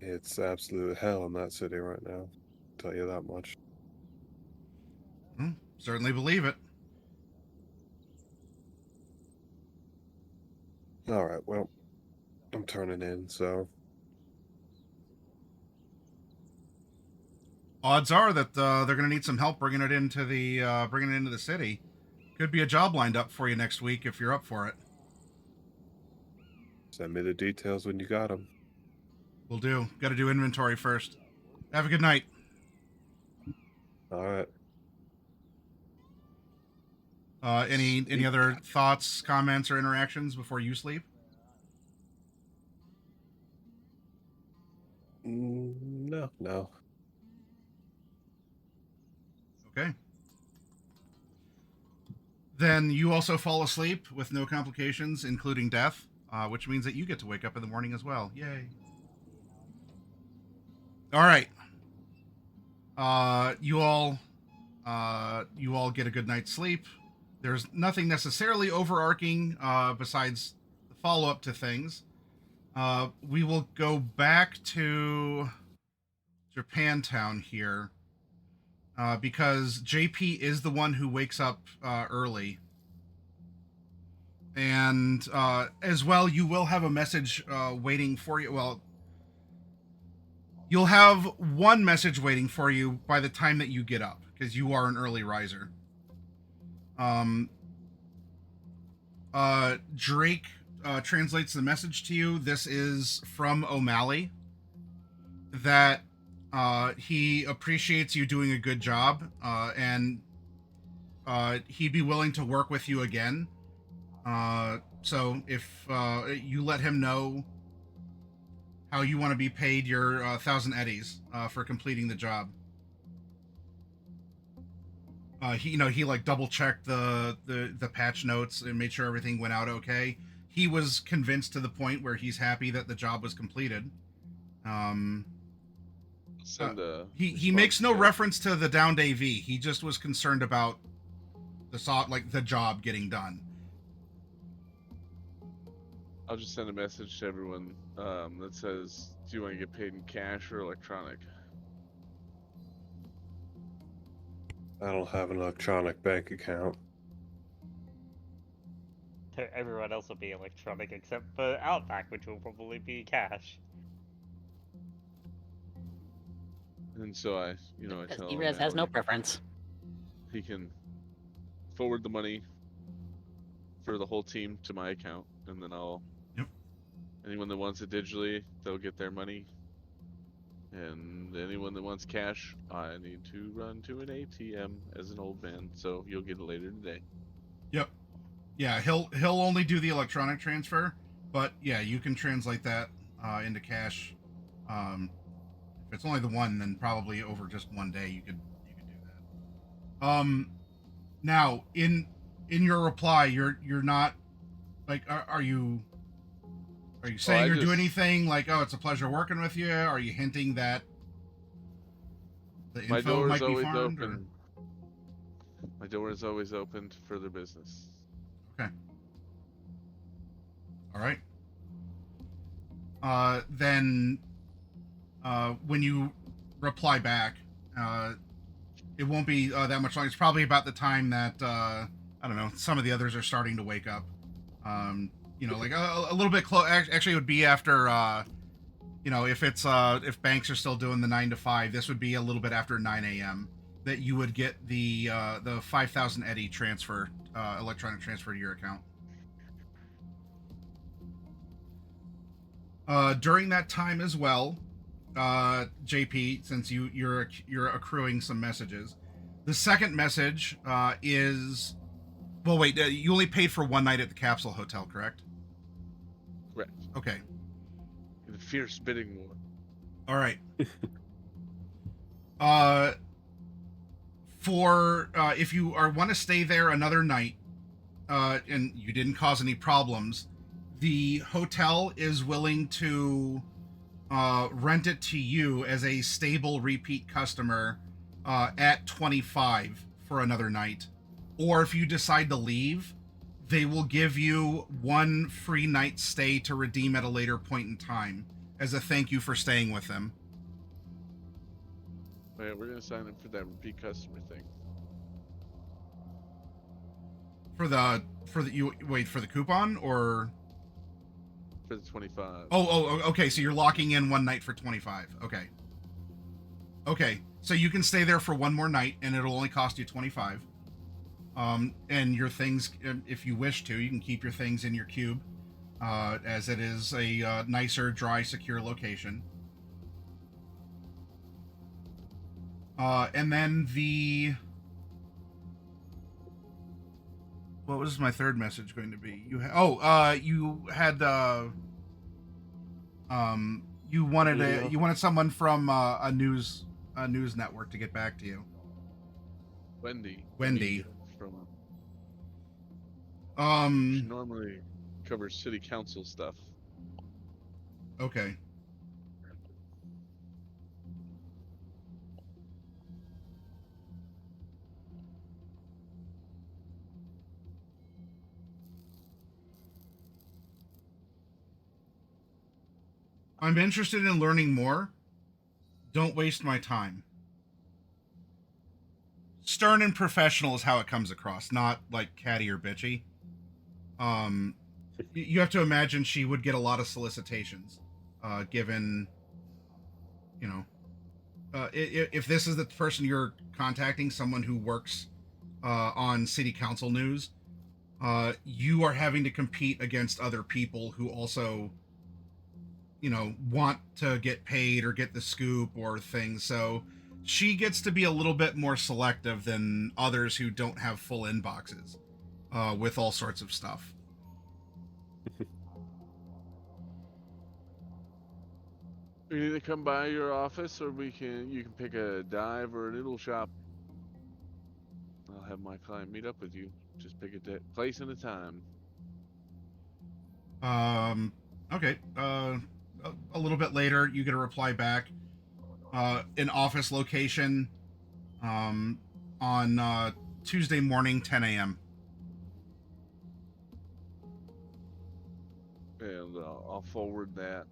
It's absolute hell in that city right now. I'll tell you that much. Certainly believe it. All right, well, I'm turning in, so Odds are that they're going to need some help bringing it into the city. Could be a job lined up for you next week if you're up for it. send me the details when you got them. Will do. Got to do inventory first. Have a good night. All right. Any other thoughts, comments, or interactions before you sleep? No. Okay. Then you also fall asleep with no complications, including death, which means that you get to wake up in the morning as well. Yay. All right. You all get a good night's sleep. There's nothing necessarily overarching besides the follow-up to things. We will go back to Japantown here because JP is the one who wakes up early. And as well, you will have a message waiting for you. Well, you'll have one message waiting for you by the time that you get up, because you are an early riser. Drake translates the message to you. This is from O'Malley, that he appreciates you doing a good job, and he'd be willing to work with you again. So if you let him know how you want to be paid your 1,000 eddies for completing the job. He like double checked the patch notes and made sure everything went out okay. He was convinced to the point where he's happy that the job was completed. He makes no reference to the downed AV. He just was concerned about the job getting done. I'll just send a message to everyone that says, "Do you want to get paid in cash or electronic?" I don't have an electronic bank account. Everyone else will be electronic except for Outback, which will probably be cash. And so I tell him D-Rezz has that no preference. he can forward the money for the whole team to my account, and then I'll. Yep. Anyone that wants it digitally, they'll get their money. And anyone that wants cash, I need to run to an ATM as an old man, so you'll get it later today. Yep. Yeah, he'll only do the electronic transfer, but yeah, you can translate that into cash. If it's only the one, then probably over just one day you could do that. Now in your reply, you're not like are you saying you're doing anything like, oh, it's a pleasure working with you? Are you hinting that the My info door might is be always farmed? open. My door is always open for their business. Okay. All right. Then when you reply back, it won't be that much longer. It's probably about the time that I don't know, some of the others are starting to wake up. Like a little bit close. Actually, it would be after. If banks are still doing the 9 to 5, this would be a little bit after 9 a.m. that you would get the 5,000 eddy transfer, electronic transfer to your account. During that time as well, JP, since you're accruing some messages, the second message is, well, wait, you only paid for one night at the Capsule Hotel, correct? Correct. Okay. In a fierce bidding war. All right. For if you want to stay there another night, and you didn't cause any problems, the hotel is willing to rent it to you as a stable repeat customer at 25 for another night. Or if you decide to leave, they will give you one free night stay to redeem at a later point in time as a thank you for staying with them. Yeah, we're gonna sign up for that repeat customer thing. For the coupon or for the 25? Oh, okay. So you're locking in one night for 25. Okay. So you can stay there for one more night, and it'll only cost you 25. And your things, if you wish to, you can keep your things in your cube, as it is a nicer, dry, secure location. And then what was my third message going to be? You wanted someone from a news network to get back to you. Wendy. She normally covers city council stuff. Okay. I'm interested in learning more. Don't waste my time. Stern and professional is how it comes across, not like catty or bitchy. You have to imagine she would get a lot of solicitations, given, if this is the person you're contacting, someone who works on city council news, you are having to compete against other people who also, want to get paid or get the scoop or things. So she gets to be a little bit more selective than others who don't have full inboxes with all sorts of stuff. We can either come by your office, or you can pick a dive or a noodle shop. I'll have my client meet up with you. Just pick a place and a time. Okay. A little bit later, you get a reply back. An office location on Tuesday morning, 10 a.m. And I'll forward that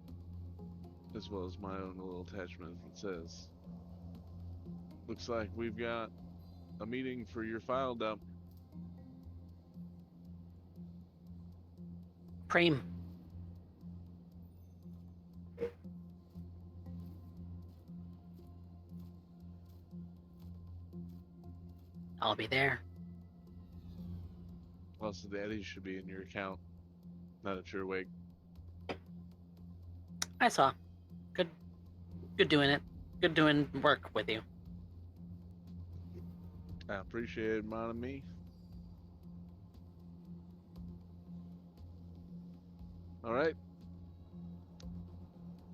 as well as my own little attachment that says, looks like we've got a meeting for your file dump. Preem. I'll be there. Also, daddy should be in your account. Not at your wake. I saw. Good doing it. Good doing work with you. I appreciate it, mon me. Alright.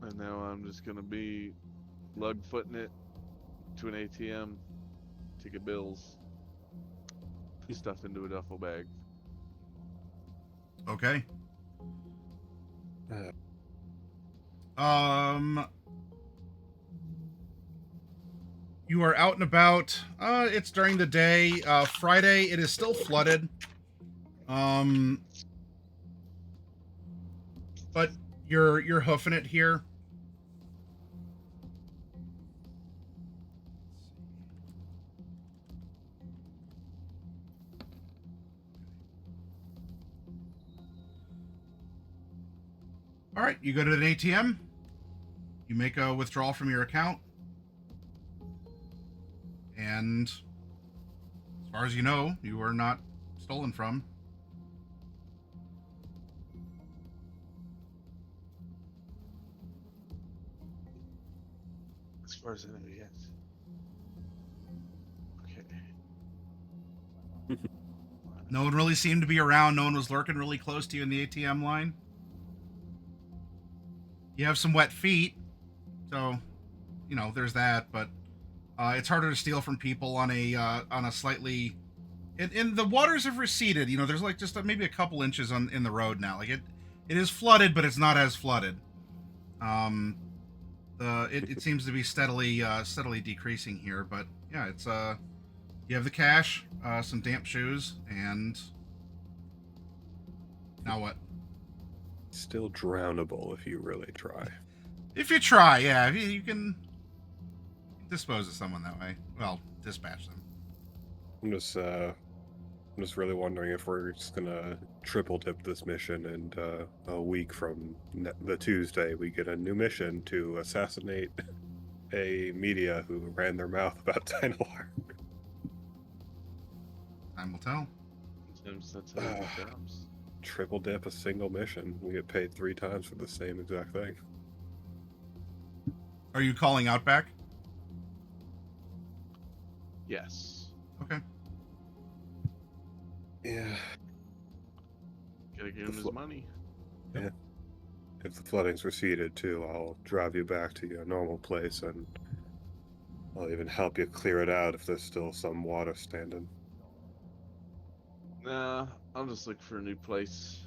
And now I'm just gonna be lug footing it to an ATM to get bills stuffed into a duffel bag. Okay. You are out and about. It's during the day. Friday, it is still flooded. But you're hoofing it here. All right, you go to an ATM. You make a withdrawal from your account. And as far as you know, you are not stolen from. As far as I know, yes. Okay. No one really seemed to be around. No one was lurking really close to you in the ATM line. You have some wet feet, so, you know, there's that, but it's harder to steal from people on a slightly... And the waters have receded. You know, there's like just maybe a couple inches in the road now. Like, it is flooded, but it's not as flooded. It seems to be steadily decreasing here, but yeah, it's you have the cash, some damp shoes, and now what? Still drownable if you really try. If you try, yeah, you can dispose of someone that way. Well, dispatch them. I'm just really wondering if we're just gonna triple dip this mission, and a week from the Tuesday we get a new mission to assassinate a media who ran their mouth about Dynalar. Time will tell. Sometimes that's how it comes. Triple dip a single mission. We get paid 3 times for the same exact thing. Are you calling out back? Yes. Okay. Yeah. Gotta give him his money. Yeah. If the flooding's receded too, I'll drive you back to your normal place, and I'll even help you clear it out if there's still some water standing. Nah, I'll just look for a new place.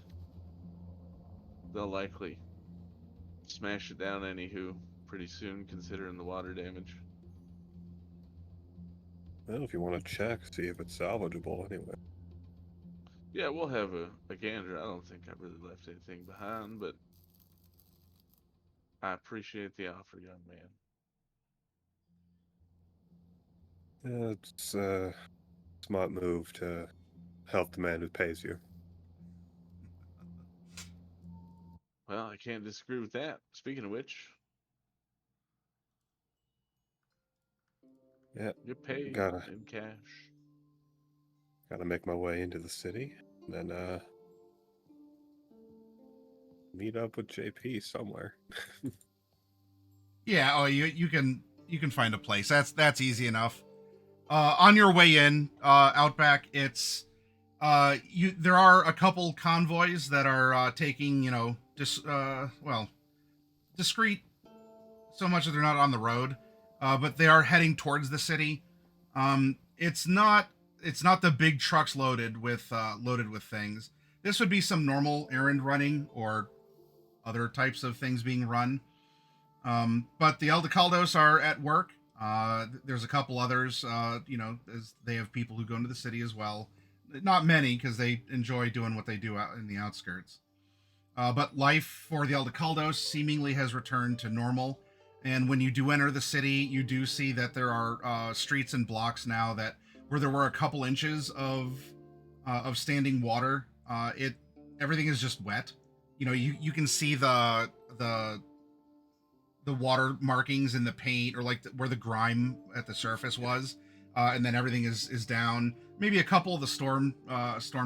They'll likely smash it down anywho pretty soon, considering the water damage. Well, if you want to check, see if it's salvageable anyway. Yeah, we'll have a gander. I don't think I really left anything behind, but I appreciate the offer, young man. It's a smart move to help the man who pays you. Well, I can't disagree with that. Speaking of which, Yeah, get paid gotta in cash. make my way into the city, and then meet up with JP somewhere. Yeah. Oh, you can find a place. That's easy enough. On your way in, Outback, it's there are a couple convoys that are taking, you know, discreet, so much that they're not on the road, but they are heading towards the city. It's not the big trucks loaded with things. This would be some normal errand running or other types of things being run. But the Aldecaldos are at work. There's a couple others, as they have people who go into the city as well. Not many, because they enjoy doing what they do out in the outskirts. But life for the Aldecaldos seemingly has returned to normal. And when you do enter the city, you do see that there are streets and blocks now that where there were a couple inches of standing water. Everything is just wet. You can see the water markings in the paint, or like where the grime at the surface was, and then everything is down. Maybe a couple of the storm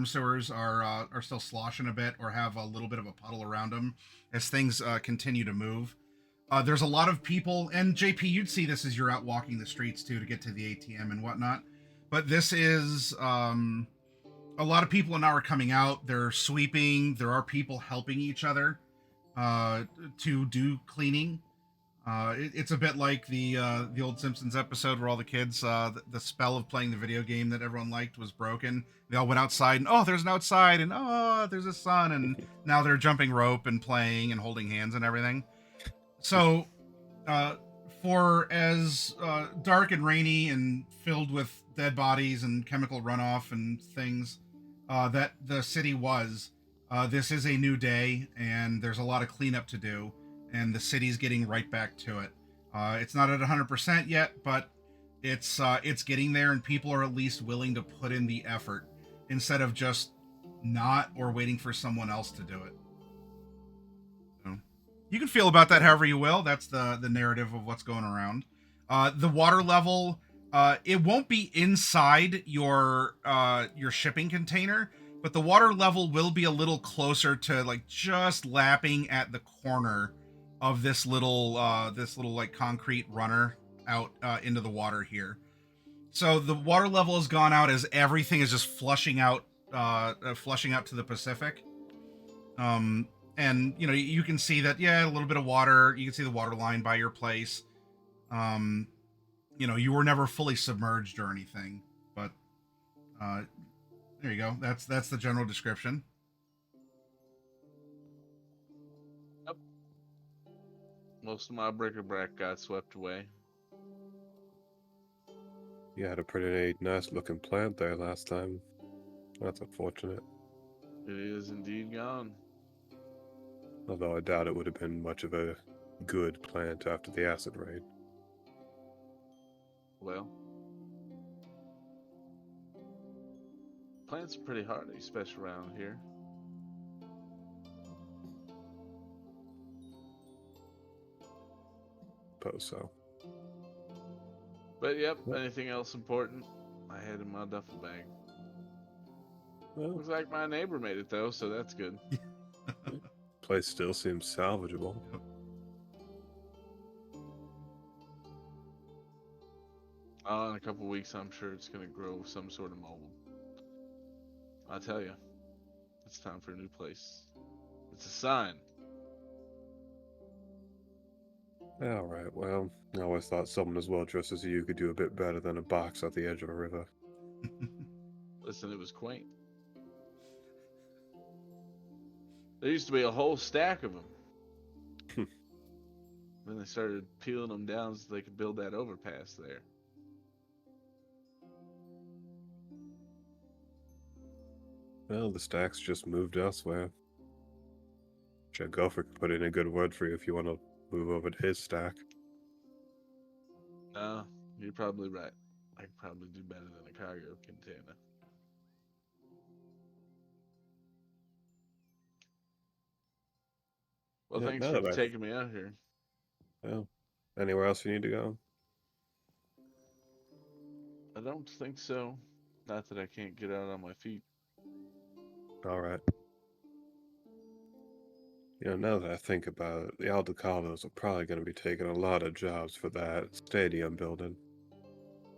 sewers are still sloshing a bit or have a little bit of a puddle around them as things continue to move. There's a lot of people, and JP, you'd see this as you're out walking the streets too to get to the ATM and whatnot. But this is a lot of people now are coming out. They're sweeping. There are people helping each other to do cleaning. It's a bit like the old Simpsons episode where all the kids, the spell of playing the video game that everyone liked was broken. They all went outside, and oh, there's an outside, and oh, there's a sun, and now they're jumping rope and playing and holding hands and everything. So, for as dark and rainy and filled with dead bodies and chemical runoff and things that the city was, this is a new day, and there's a lot of cleanup to do. And the city's getting right back to it. It's not at 100% yet, but it's getting there, and people are at least willing to put in the effort instead of just not or waiting for someone else to do it. So, you can feel about that however you will. That's the narrative of what's going around. The water level, it won't be inside your shipping container, but the water level will be a little closer to like just lapping at the corner of this little like concrete runner out into the water here. So the water level has gone out as everything is just flushing out to the Pacific. And you can see that, a little bit of water. You can see the water line by your place. You were never fully submerged or anything, but there you go. That's the general description. Most of my bric-a-brac got swept away. You had a pretty nice looking plant there last time. That's unfortunate. It is indeed gone. Although I doubt it would have been much of a good plant after the acid rain. Well, plants are pretty hardy, especially around here. Suppose so. But yep, anything else important I had in my duffel bag. Well, Looks like my neighbor made it though, so that's good. place still seems salvageable. In a couple weeks, I'm sure it's going to grow some sort of mold. I'll tell you, it's time for a new place. It's a sign. Alright, well, I always thought someone as well dressed as you could do a bit better than a box at the edge of a river. Listen, it was quaint. There used to be a whole stack of them. Then they started peeling them down so they could build that overpass there. Well, the stacks just moved elsewhere. Chad Gopher could put in a good word for you if you want to move over to his stack. No, you're probably right. I could probably do better than a cargo container. Well, Yeah, thanks no, for I- taking me out here. Well, anywhere else you need to go? I don't think so. Not that I can't get out on my feet. Alright. Now that I think about it, the Aldecaldos are probably going to be taking a lot of jobs for that stadium building.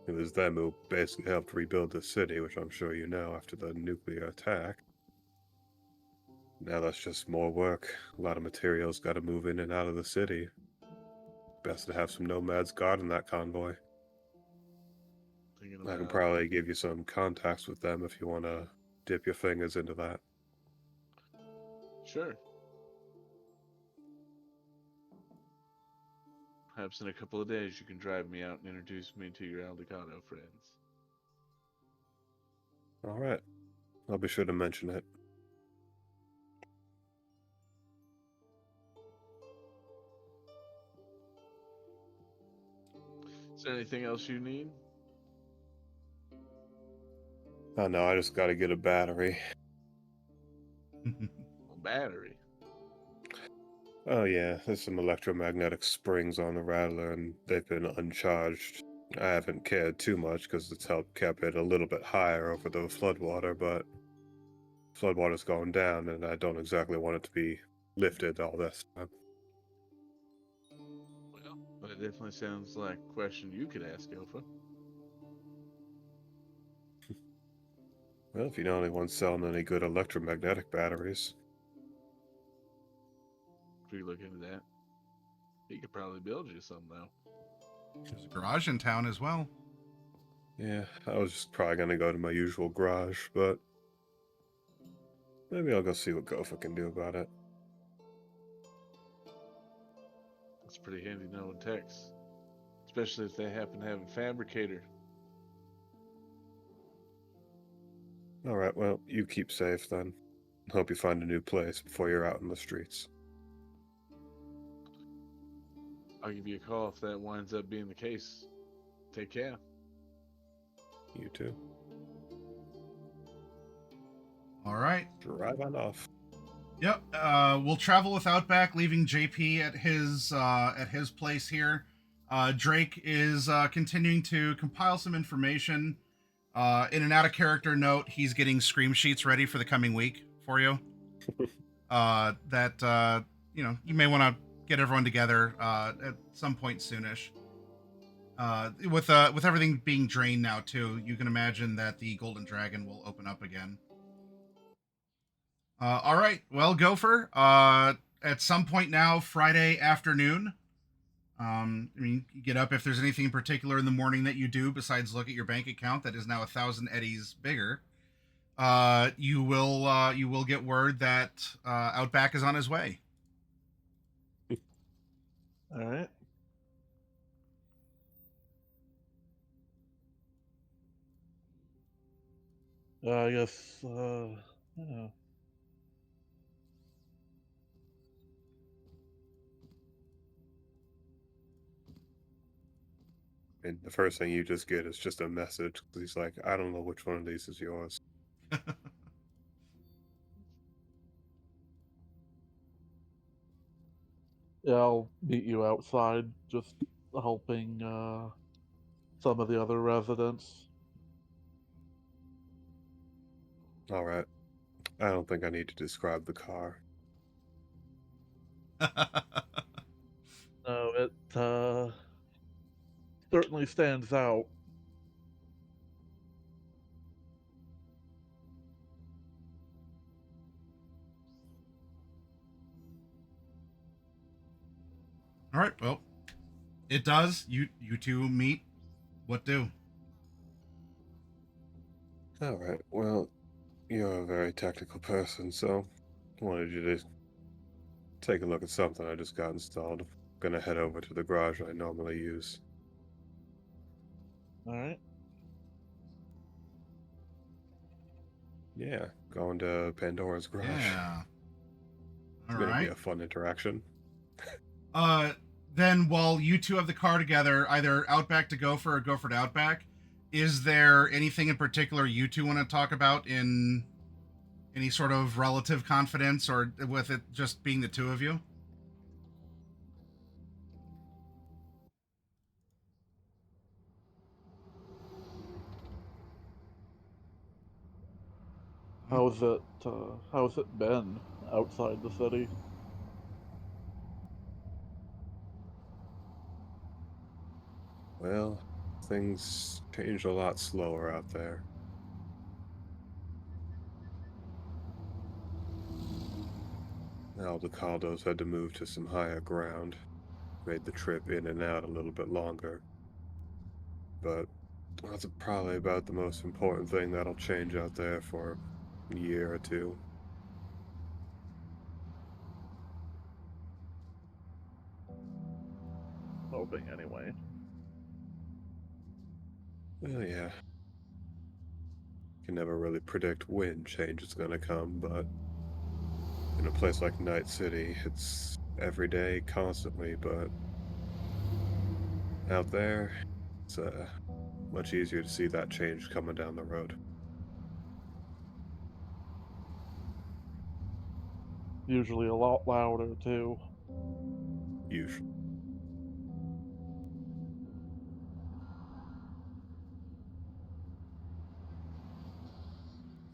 It was them who basically helped rebuild the city, which I'm sure you know after the nuclear attack. Now that's just more work. A lot of materials got to move in and out of the city. Best to have some nomads guarding that convoy. Thinking I can about- probably give you some contacts with them if you want to dip your fingers into that. Sure. perhaps in a couple of days you can drive me out and introduce me to your Aldecado friends. All right. I'll be sure to mention it. Is there anything else you need? Oh no, I just gotta get a battery. A battery. Oh yeah, there's some electromagnetic springs on the Rattler and they've been uncharged. I haven't cared too much because it's helped keep it a little bit higher over the floodwater, but floodwater's going down and I don't exactly want it to be lifted all this time. Well, that definitely sounds like a question you could ask Alpha. Well, if you know anyone's selling any good electromagnetic batteries. If you look into that, he could probably build you some though. There's a garage in town as well. Yeah, I was just probably gonna go to my usual garage, but maybe I'll go see what Gopher can do about it. It's pretty handy knowing techs, especially if they happen to have a fabricator. Alright, well, you keep safe then. Hope you find a new place before you're out in the streets. I'll give you a call if that winds up being the case. Take care. You too. All right. Drive on off. Yep. We'll travel with Outback, leaving JP at his place here. Drake is continuing to compile some information. In an out of character note, he's getting scream sheets ready for the coming week for you. That you may want to get everyone together at some point soonish. With everything being drained now too, you can imagine that the Golden Dragon will open up again. All right, well, Gopher. At some point now, Friday afternoon. You get up if there's anything in particular in the morning that you do besides look at your bank account that is now 1,000 eddies bigger. You will get word that Outback is on his way. All right. I guess, yeah. And the first thing you just get is just a message. He's like, I don't know which one of these is yours. Yeah, I'll meet you outside, just helping some of the other residents. Alright. I don't think I need to describe the car. No, it certainly stands out. All right, well, it does. You two meet. What do? Alright, well, you're a very technical person, so I wanted you to take a look at something I just got installed. I'm gonna head over to the garage I normally use. All right. Yeah, going to Pandora's garage. Yeah. It's All gonna be right. a fun interaction. Then while you two have the car together, either Outback to Gopher or Gopher to Outback, is there anything in particular you two want to talk about in any sort of relative confidence, or with it just being the two of you? How's it been outside the city? Well, things change a lot slower out there. Aldecaldos had to move to some higher ground. Made the trip in and out a little bit longer. But that's probably about the most important thing that'll change out there for a year or two. hoping anyway. Well, yeah. You can never really predict when change is going to come, but in a place like Night City, it's every day, constantly, but out there, it's much easier to see that change coming down the road. Usually a lot louder, too. Usually.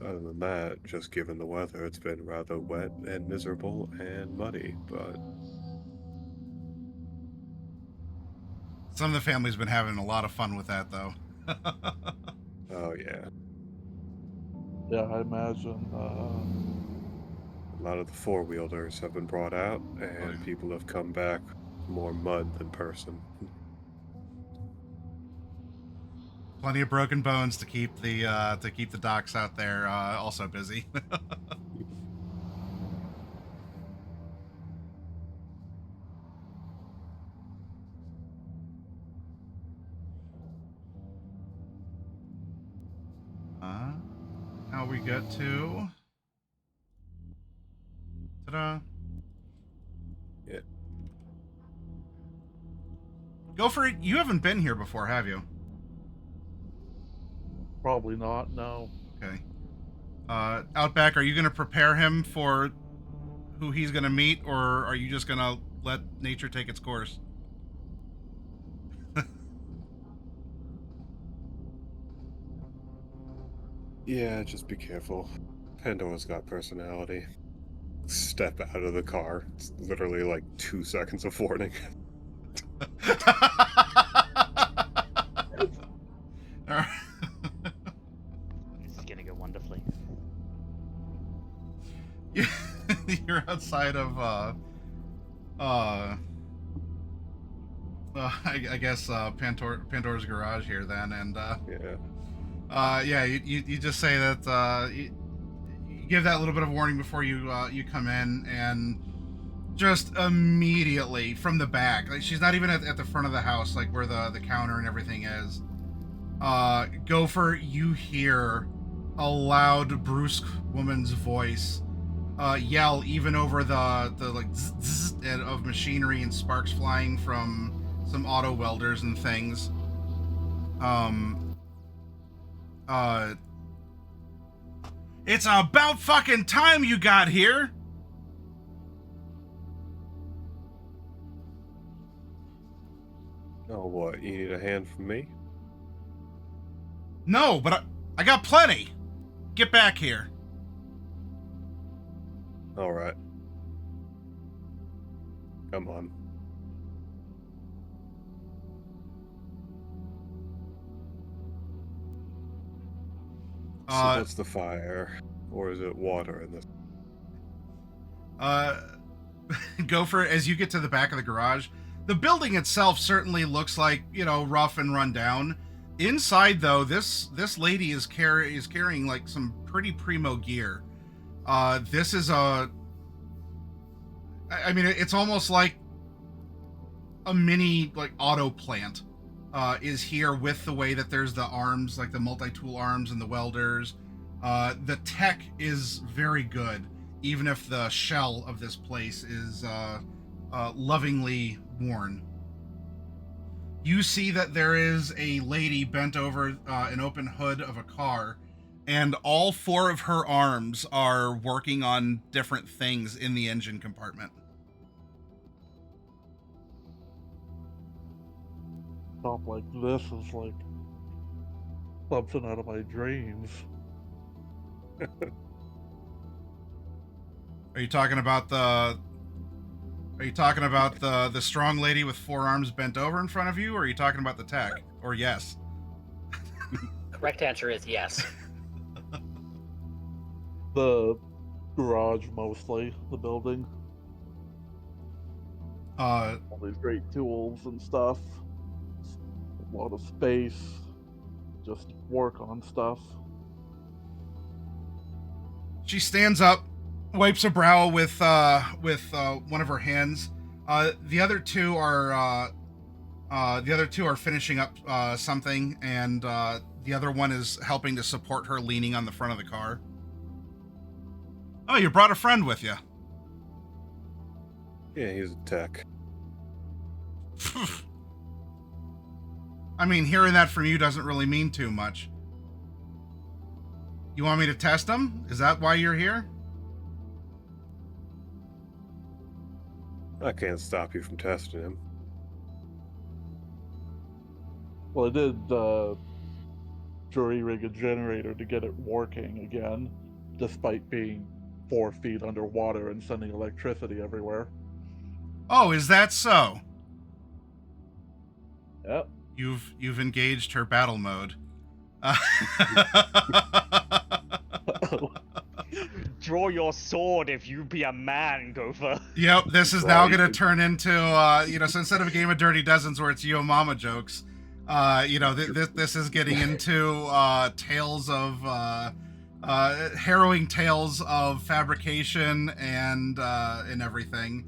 Other than that, just given the weather, it's been rather wet and miserable and muddy, but Some of the family's been having a lot of fun with that, though. oh yeah. Yeah, I imagine. A lot of the four-wheelers have been brought out, and yeah. people have come back more mud than person. Plenty of broken bones to keep the docks out there also busy. Now we get to ta-da. Yeah. Go for it. You haven't been here before, have you? Probably not, no. Okay. Outback, are you going to prepare him for who he's going to meet, or are you just going to let nature take its course? Yeah, just be careful. Pandora's got personality. Step out of the car. It's literally like 2 seconds of warning. This is gonna go wonderfully. You're outside of I guess Pandora's garage here then, and yeah. You just say that you give that little bit of warning before you come in, and just immediately from the back, like she's not even at the front of the house, like where the counter and everything is. Gopher, you hear a loud, brusque woman's voice yell even over the like zzz, zzz of machinery and sparks flying from some auto welders and things. It's about fucking time you got here. Oh, what? You need a hand from me? No, but I got plenty. Get back here. All right. Come on. So what's the fire? Or is it water in this? Gopher, as you get to the back of the garage, the building itself certainly looks like, rough and run down. Inside, though, this lady is carrying like some pretty primo gear. This is it's almost like a mini like auto plant is here, with the way that there's the arms, like the multi-tool arms and the welders. The tech is very good, even if the shell of this place is lovingly worn. You see that there is a lady bent over an open hood of a car, and all 4 of her arms are working on different things in the engine compartment. Stuff like this is like something out of my dreams. Are you talking about the strong lady with 4 arms bent over in front of you, or are you talking about the tech? Or yes? Correct answer is yes. The garage, mostly. The building. All these great tools and stuff. A lot of space. Just work on stuff. She stands up, wipes her brow with one of her hands. The other 2 are The other two are finishing up something, and the other one is helping to support her, leaning on the front of the car. Oh, you brought a friend with you. Yeah, he's a tech. I mean, hearing that from you doesn't really mean too much. You want me to test him? Is that why you're here? I can't stop you from testing him. Well, I did jury-rig a generator to get it working again, despite being 4 feet underwater and sending electricity everywhere. Oh, is that so? Yep. You've engaged her battle mode. Draw your sword if you be a man, Gopher. Yep, this is now going to turn into, so instead of a game of Dirty Dozens where it's Yo Mama jokes, this is getting into tales of, harrowing tales of fabrication and everything,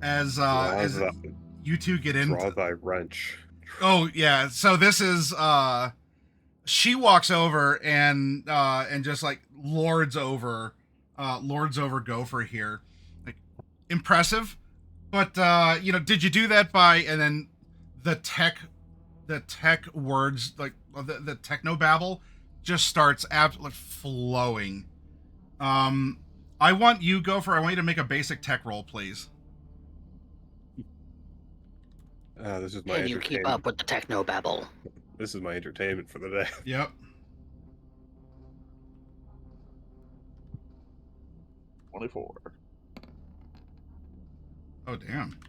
as you two get into... Draw thy wrench. Oh, yeah, so this is, she walks over and just, like, lords over Gopher here. Like, impressive, but did you do that by... And then the tech words, like the techno babble, just starts absolutely flowing. I want you, Gopher. I want you to make a basic tech roll, please. This is my Can you keep up with the techno babble? This is my entertainment for the day. Yep. $24. Oh, damn.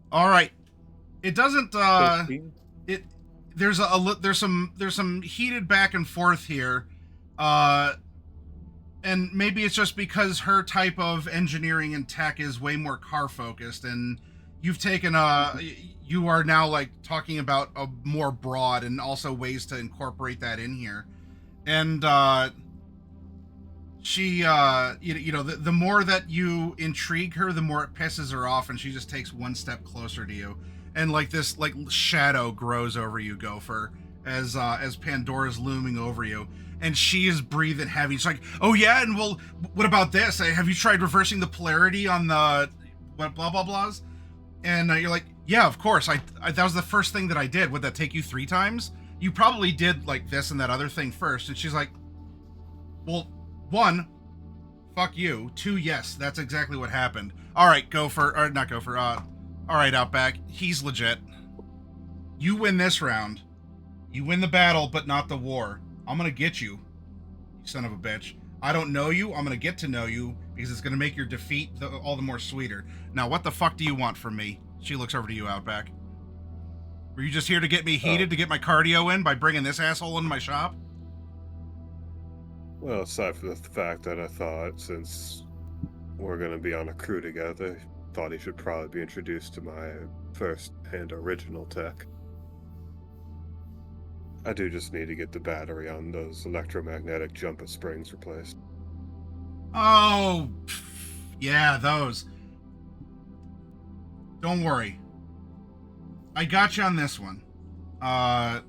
All right. It doesn't there's some heated back and forth here. And maybe it's just because her type of engineering and tech is way more car focused, and you've taken you are now like talking about a more broad and also ways to incorporate that in here. And she the more that you intrigue her, the more it pisses her off, and she just takes one step closer to you, and like this like shadow grows over you, Gopher, as Pandora's looming over you, and she is breathing heavy. She's like, oh yeah, and well, what about this? Have you tried reversing the polarity on the what blah blah blahs? And you're like, yeah, of course. I that was the first thing that I did. Would that take you 3 times? You probably did like this and that other thing first. And she's like, well, 1, fuck you. 2, yes, that's exactly what happened. All right, Gopher, or not Gopher. All right, Outback. He's legit. You win this round. You win the battle, but not the war. I'm gonna get you, you son of a bitch. I don't know you. I'm gonna get to know you because it's gonna make your defeat all the more sweeter. Now, what the fuck do you want from me? She looks over to you, Outback. Were you just here to get me heated, to get my cardio in by bringing this asshole into my shop? Well, aside from the fact that I thought, since we're going to be on a crew together, I thought he should probably be introduced to my first-hand original tech. I do just need to get the battery on those electromagnetic jumper springs replaced. Oh, yeah, those. Don't worry. I got you on this one. I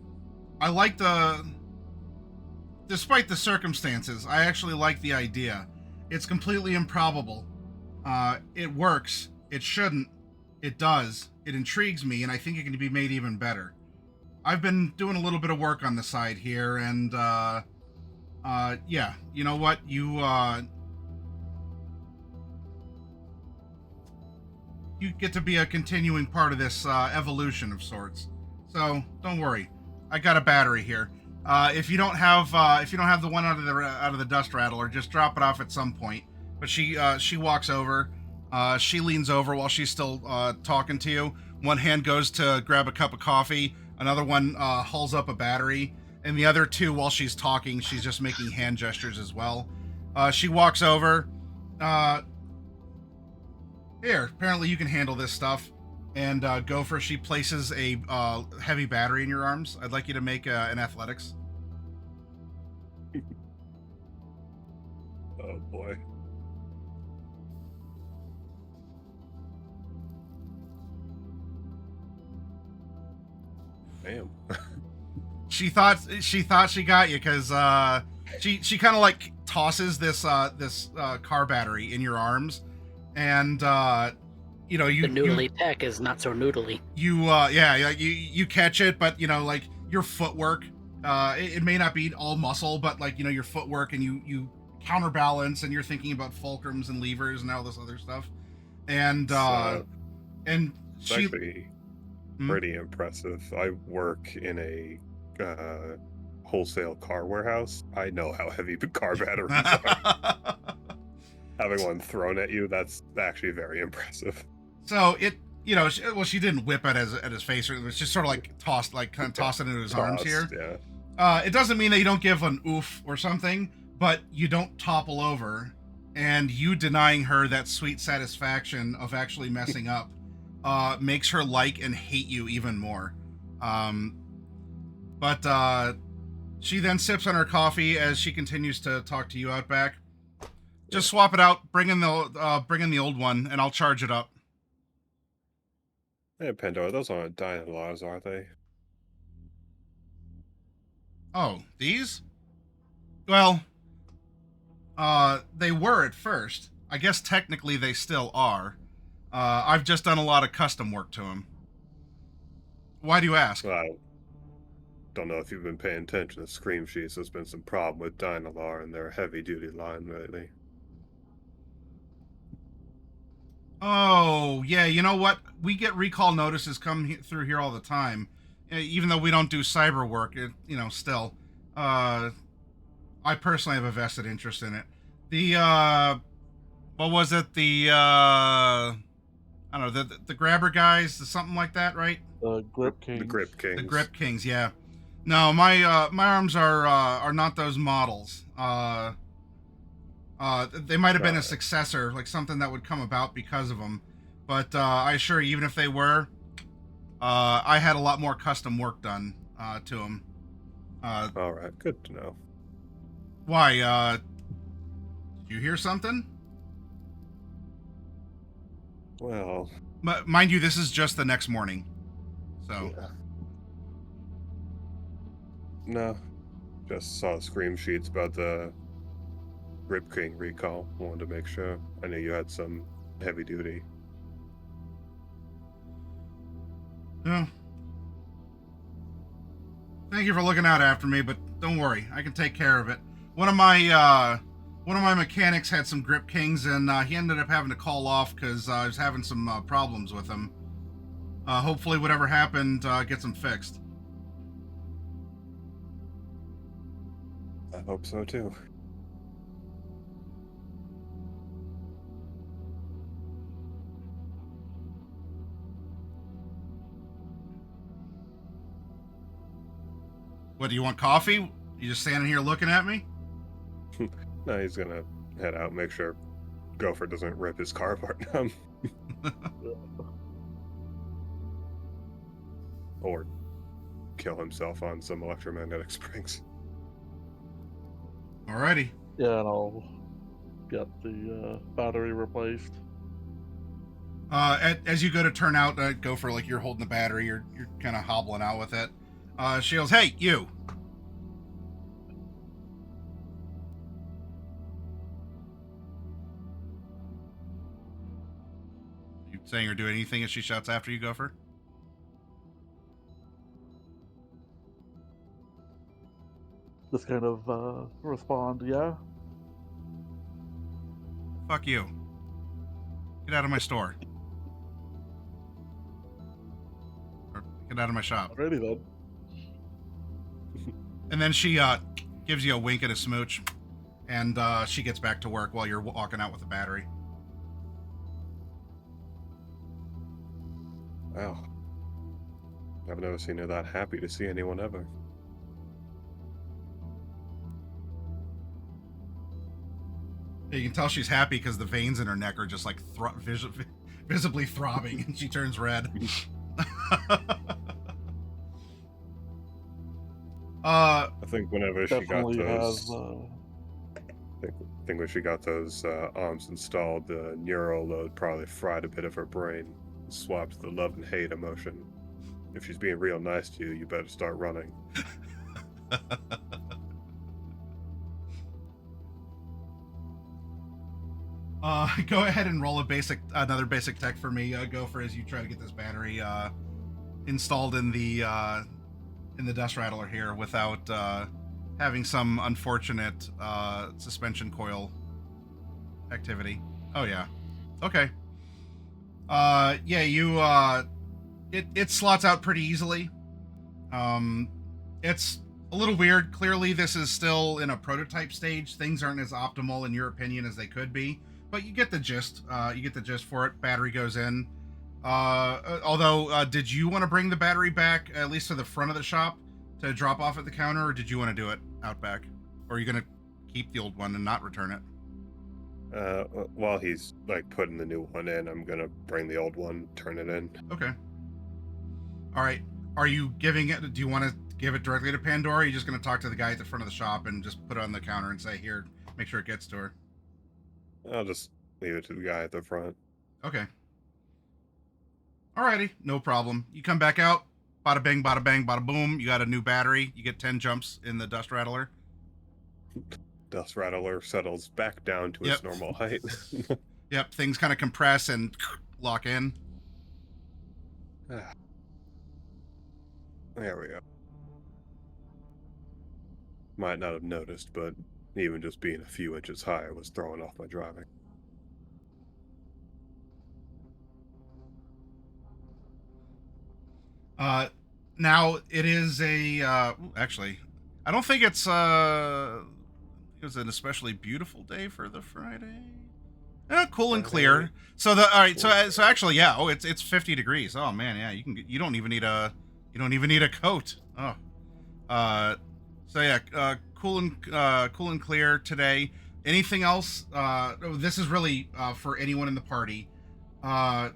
like despite the circumstances, I actually like the idea. It's completely improbable. It works. It shouldn't. It does. It intrigues me, and I think it can be made even better. I've been doing a little bit of work on the side here, and, yeah, you know what? You get to be a continuing part of this, evolution of sorts. So, don't worry. I got a battery here. If you don't have the one out of the dust rattler, just drop it off at some point. But she walks over. She leans over while she's still talking to you. One hand goes to grab a cup of coffee. Another one hauls up a battery. And the other two, while she's talking, she's just making hand gestures as well. She walks over. Here, apparently you can handle this stuff. And Gopher, she places a heavy battery in your arms. I'd like you to make an athletics. Oh boy. Damn. She thought she got you because she kind of like tosses this car battery in your arms, and you know The noodly tech is not so noodly. you catch it, but you know, like your footwork, it may not be all muscle, but like, you know, your footwork, and you counterbalance, and you're thinking about fulcrums and levers and all this other stuff, and and It's she actually pretty impressive. I work in a wholesale car warehouse. I know how heavy car batteries are. Having one thrown at you, that's actually very impressive. So it, you know, she didn't whip it at his face, or it was just sort of like tossed, like kind of tossed it into his arms here. Yeah. It doesn't mean that you don't give an oof or something, but you don't topple over, and you denying her that sweet satisfaction of actually messing up makes her like and hate you even more. But she then sips on her coffee as she continues to talk to you out back. Just swap it out, bring in the old one, and I'll charge it up. Hey, Pandora, those aren't Dynalars, are they? Oh, these? Well, they were at first. I guess technically they still are. I've just done a lot of custom work to them. Why do you ask? Well, I don't know if you've been paying attention to Screamsheet. There's been some problem with Dynalar and their heavy-duty line lately. Oh, yeah, you know what? We get recall notices come through here all the time. Even though we don't do cyber work, you know, still. I personally have a vested interest in it. What was it? I don't know, the grabber guys, something like that, right? The Grip Kings. The Grip Kings. The Grip Kings, yeah. No, my arms are not those models. They might have been a successor, like something that would come about because of them. But I assure you, even if they were, I had a lot more custom work done to them. All right, good to know. Why? Did you hear something? Well, Mind you, this is just the next morning. So. yeah. No, just saw Screamsheets about the Grip King recall. Wanted to make sure. I knew you had some heavy duty. Yeah. Thank you for looking out after me, but don't worry, I can take care of it. One of my mechanics had some Grip Kings, and he ended up having to call off because I was having some problems with them. Hopefully, whatever happened gets them fixed. I hope so too. What, do you want coffee? You just standing here looking at me? No, he's gonna head out, make sure Gopher doesn't rip his car apart now. Or kill himself on some electromagnetic springs. Alrighty. Yeah, and I'll get the battery replaced. As you go to turn out, Gopher, like you're holding the battery, you're kind of hobbling out with it. She goes, "Hey, you." You saying or doing anything as she shouts after you, Gopher? Just kind of respond, yeah. Fuck you. Get out of my store. Or get out of my shop. Alrighty then. And then she gives you a wink and a smooch, and she gets back to work while you're walking out with the battery. Wow. I've never seen her that happy to see anyone ever. You can tell she's happy because the veins in her neck are just like visibly throbbing, and she turns red. I think whenever she got Definitely those, has I think think when she got those arms installed, the neural load probably fried a bit of her brain, swapped the love and hate emotion. If she's being real nice to you, you better start running. Go ahead and roll another basic tech for me, Gopher, as you try to get this battery installed in the dust rattler here without having some unfortunate suspension coil activity. Oh yeah. Okay. Yeah, you it slots out pretty easily. It's a little weird. Clearly this is still in a prototype stage. Things aren't as optimal in your opinion as they could be, but you get the gist. You get the gist for it. Battery goes in. Although, did you want to bring the battery back at least to the front of the shop to drop off at the counter, or did you want to do it out back? Or are you going to keep the old one and not return it? While he's like putting the new one in, I'm gonna bring the old one, turn it in. Okay. All right. Are you giving it? Do you want to give it directly to Pandora? Or are you just going to talk to the guy at the front of the shop and just put it on the counter and say, "Here, make sure it gets to her"? I'll just leave it to the guy at the front. Okay. Alrighty, no problem. You come back out, bada bing, bada boom. You got a new battery. You get 10 jumps in the dust rattler. Dust rattler settles back down to its normal height. Yep, things kind of compress and lock in. There we go. Might not have noticed, but even just being a few inches higher was throwing off my driving. Now it is a actually, I don't think it's it was an especially beautiful day for the Friday. Cool and clear. So the all right, so actually, yeah. Oh, it's 50 degrees. Oh man, yeah. You don't even need a coat. Oh, so yeah, cool and clear today. Anything else? This is really for anyone in the party. And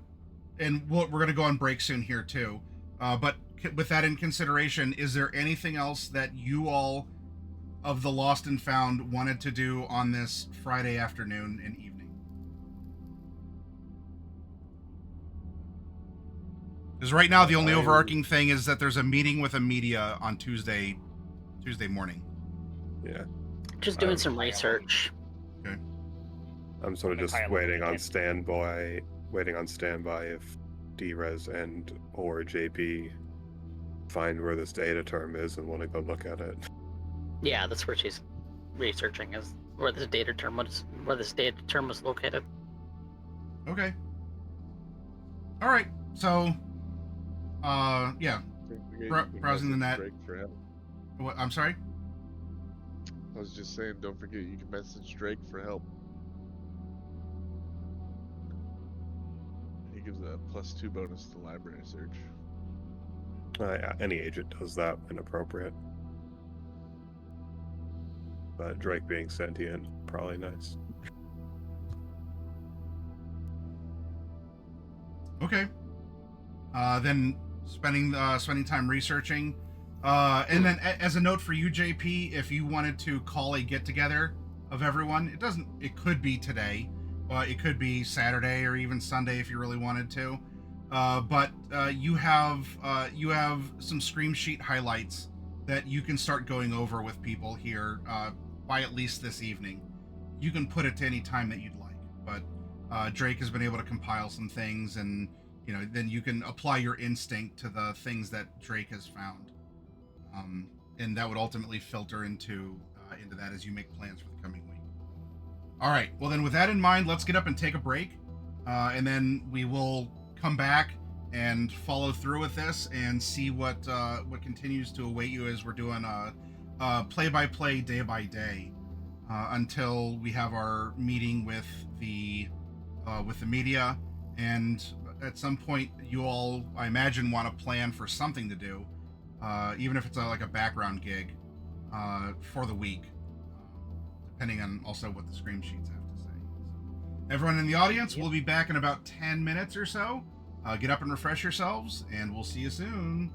we're gonna go on break soon here too. But with that in consideration, is there anything else that you all of the Lost and Found wanted to do on this Friday afternoon and evening? Because right now the only overarching thing is that there's a meeting with a media on Tuesday morning. Yeah. Just doing some research. Okay. I'm sort of just waiting on standby if D-Rezz and or JP find where this data term is and want to go look at it. Yeah, that's where she's researching, is where this data term was located. Okay. All right. So, yeah. Browsing the net. Drake for help. What? I'm sorry. I was just saying, don't forget you can message Drake for help. He gives a +2 bonus to library search. Yeah, any agent does that when appropriate. But Drake being sentient, probably nice. Okay. Then spending time researching. And then as a note for you, JP, if you wanted to call a get together of everyone, it could be today, it could be Saturday or even Sunday if you really wanted to. But you have some Screamsheet highlights that you can start going over with people here by at least this evening. You can put it to any time that you'd like, but Drake has been able to compile some things, and then you can apply your instinct to the things that Drake has found, and that would ultimately filter into that as you make plans for the coming week. All right. Well, then with that in mind, let's get up and take a break, and then we will come back and follow through with this and see what continues to await you as we're doing a play-by-play, day-by-day, until we have our meeting with the media. And at some point, you all, I imagine, want to plan for something to do, even if it's like a background gig for the week, depending on also what the Screamsheets have to say. So, everyone in the audience, we'll be back in about 10 minutes or so. Get up and refresh yourselves, and we'll see you soon.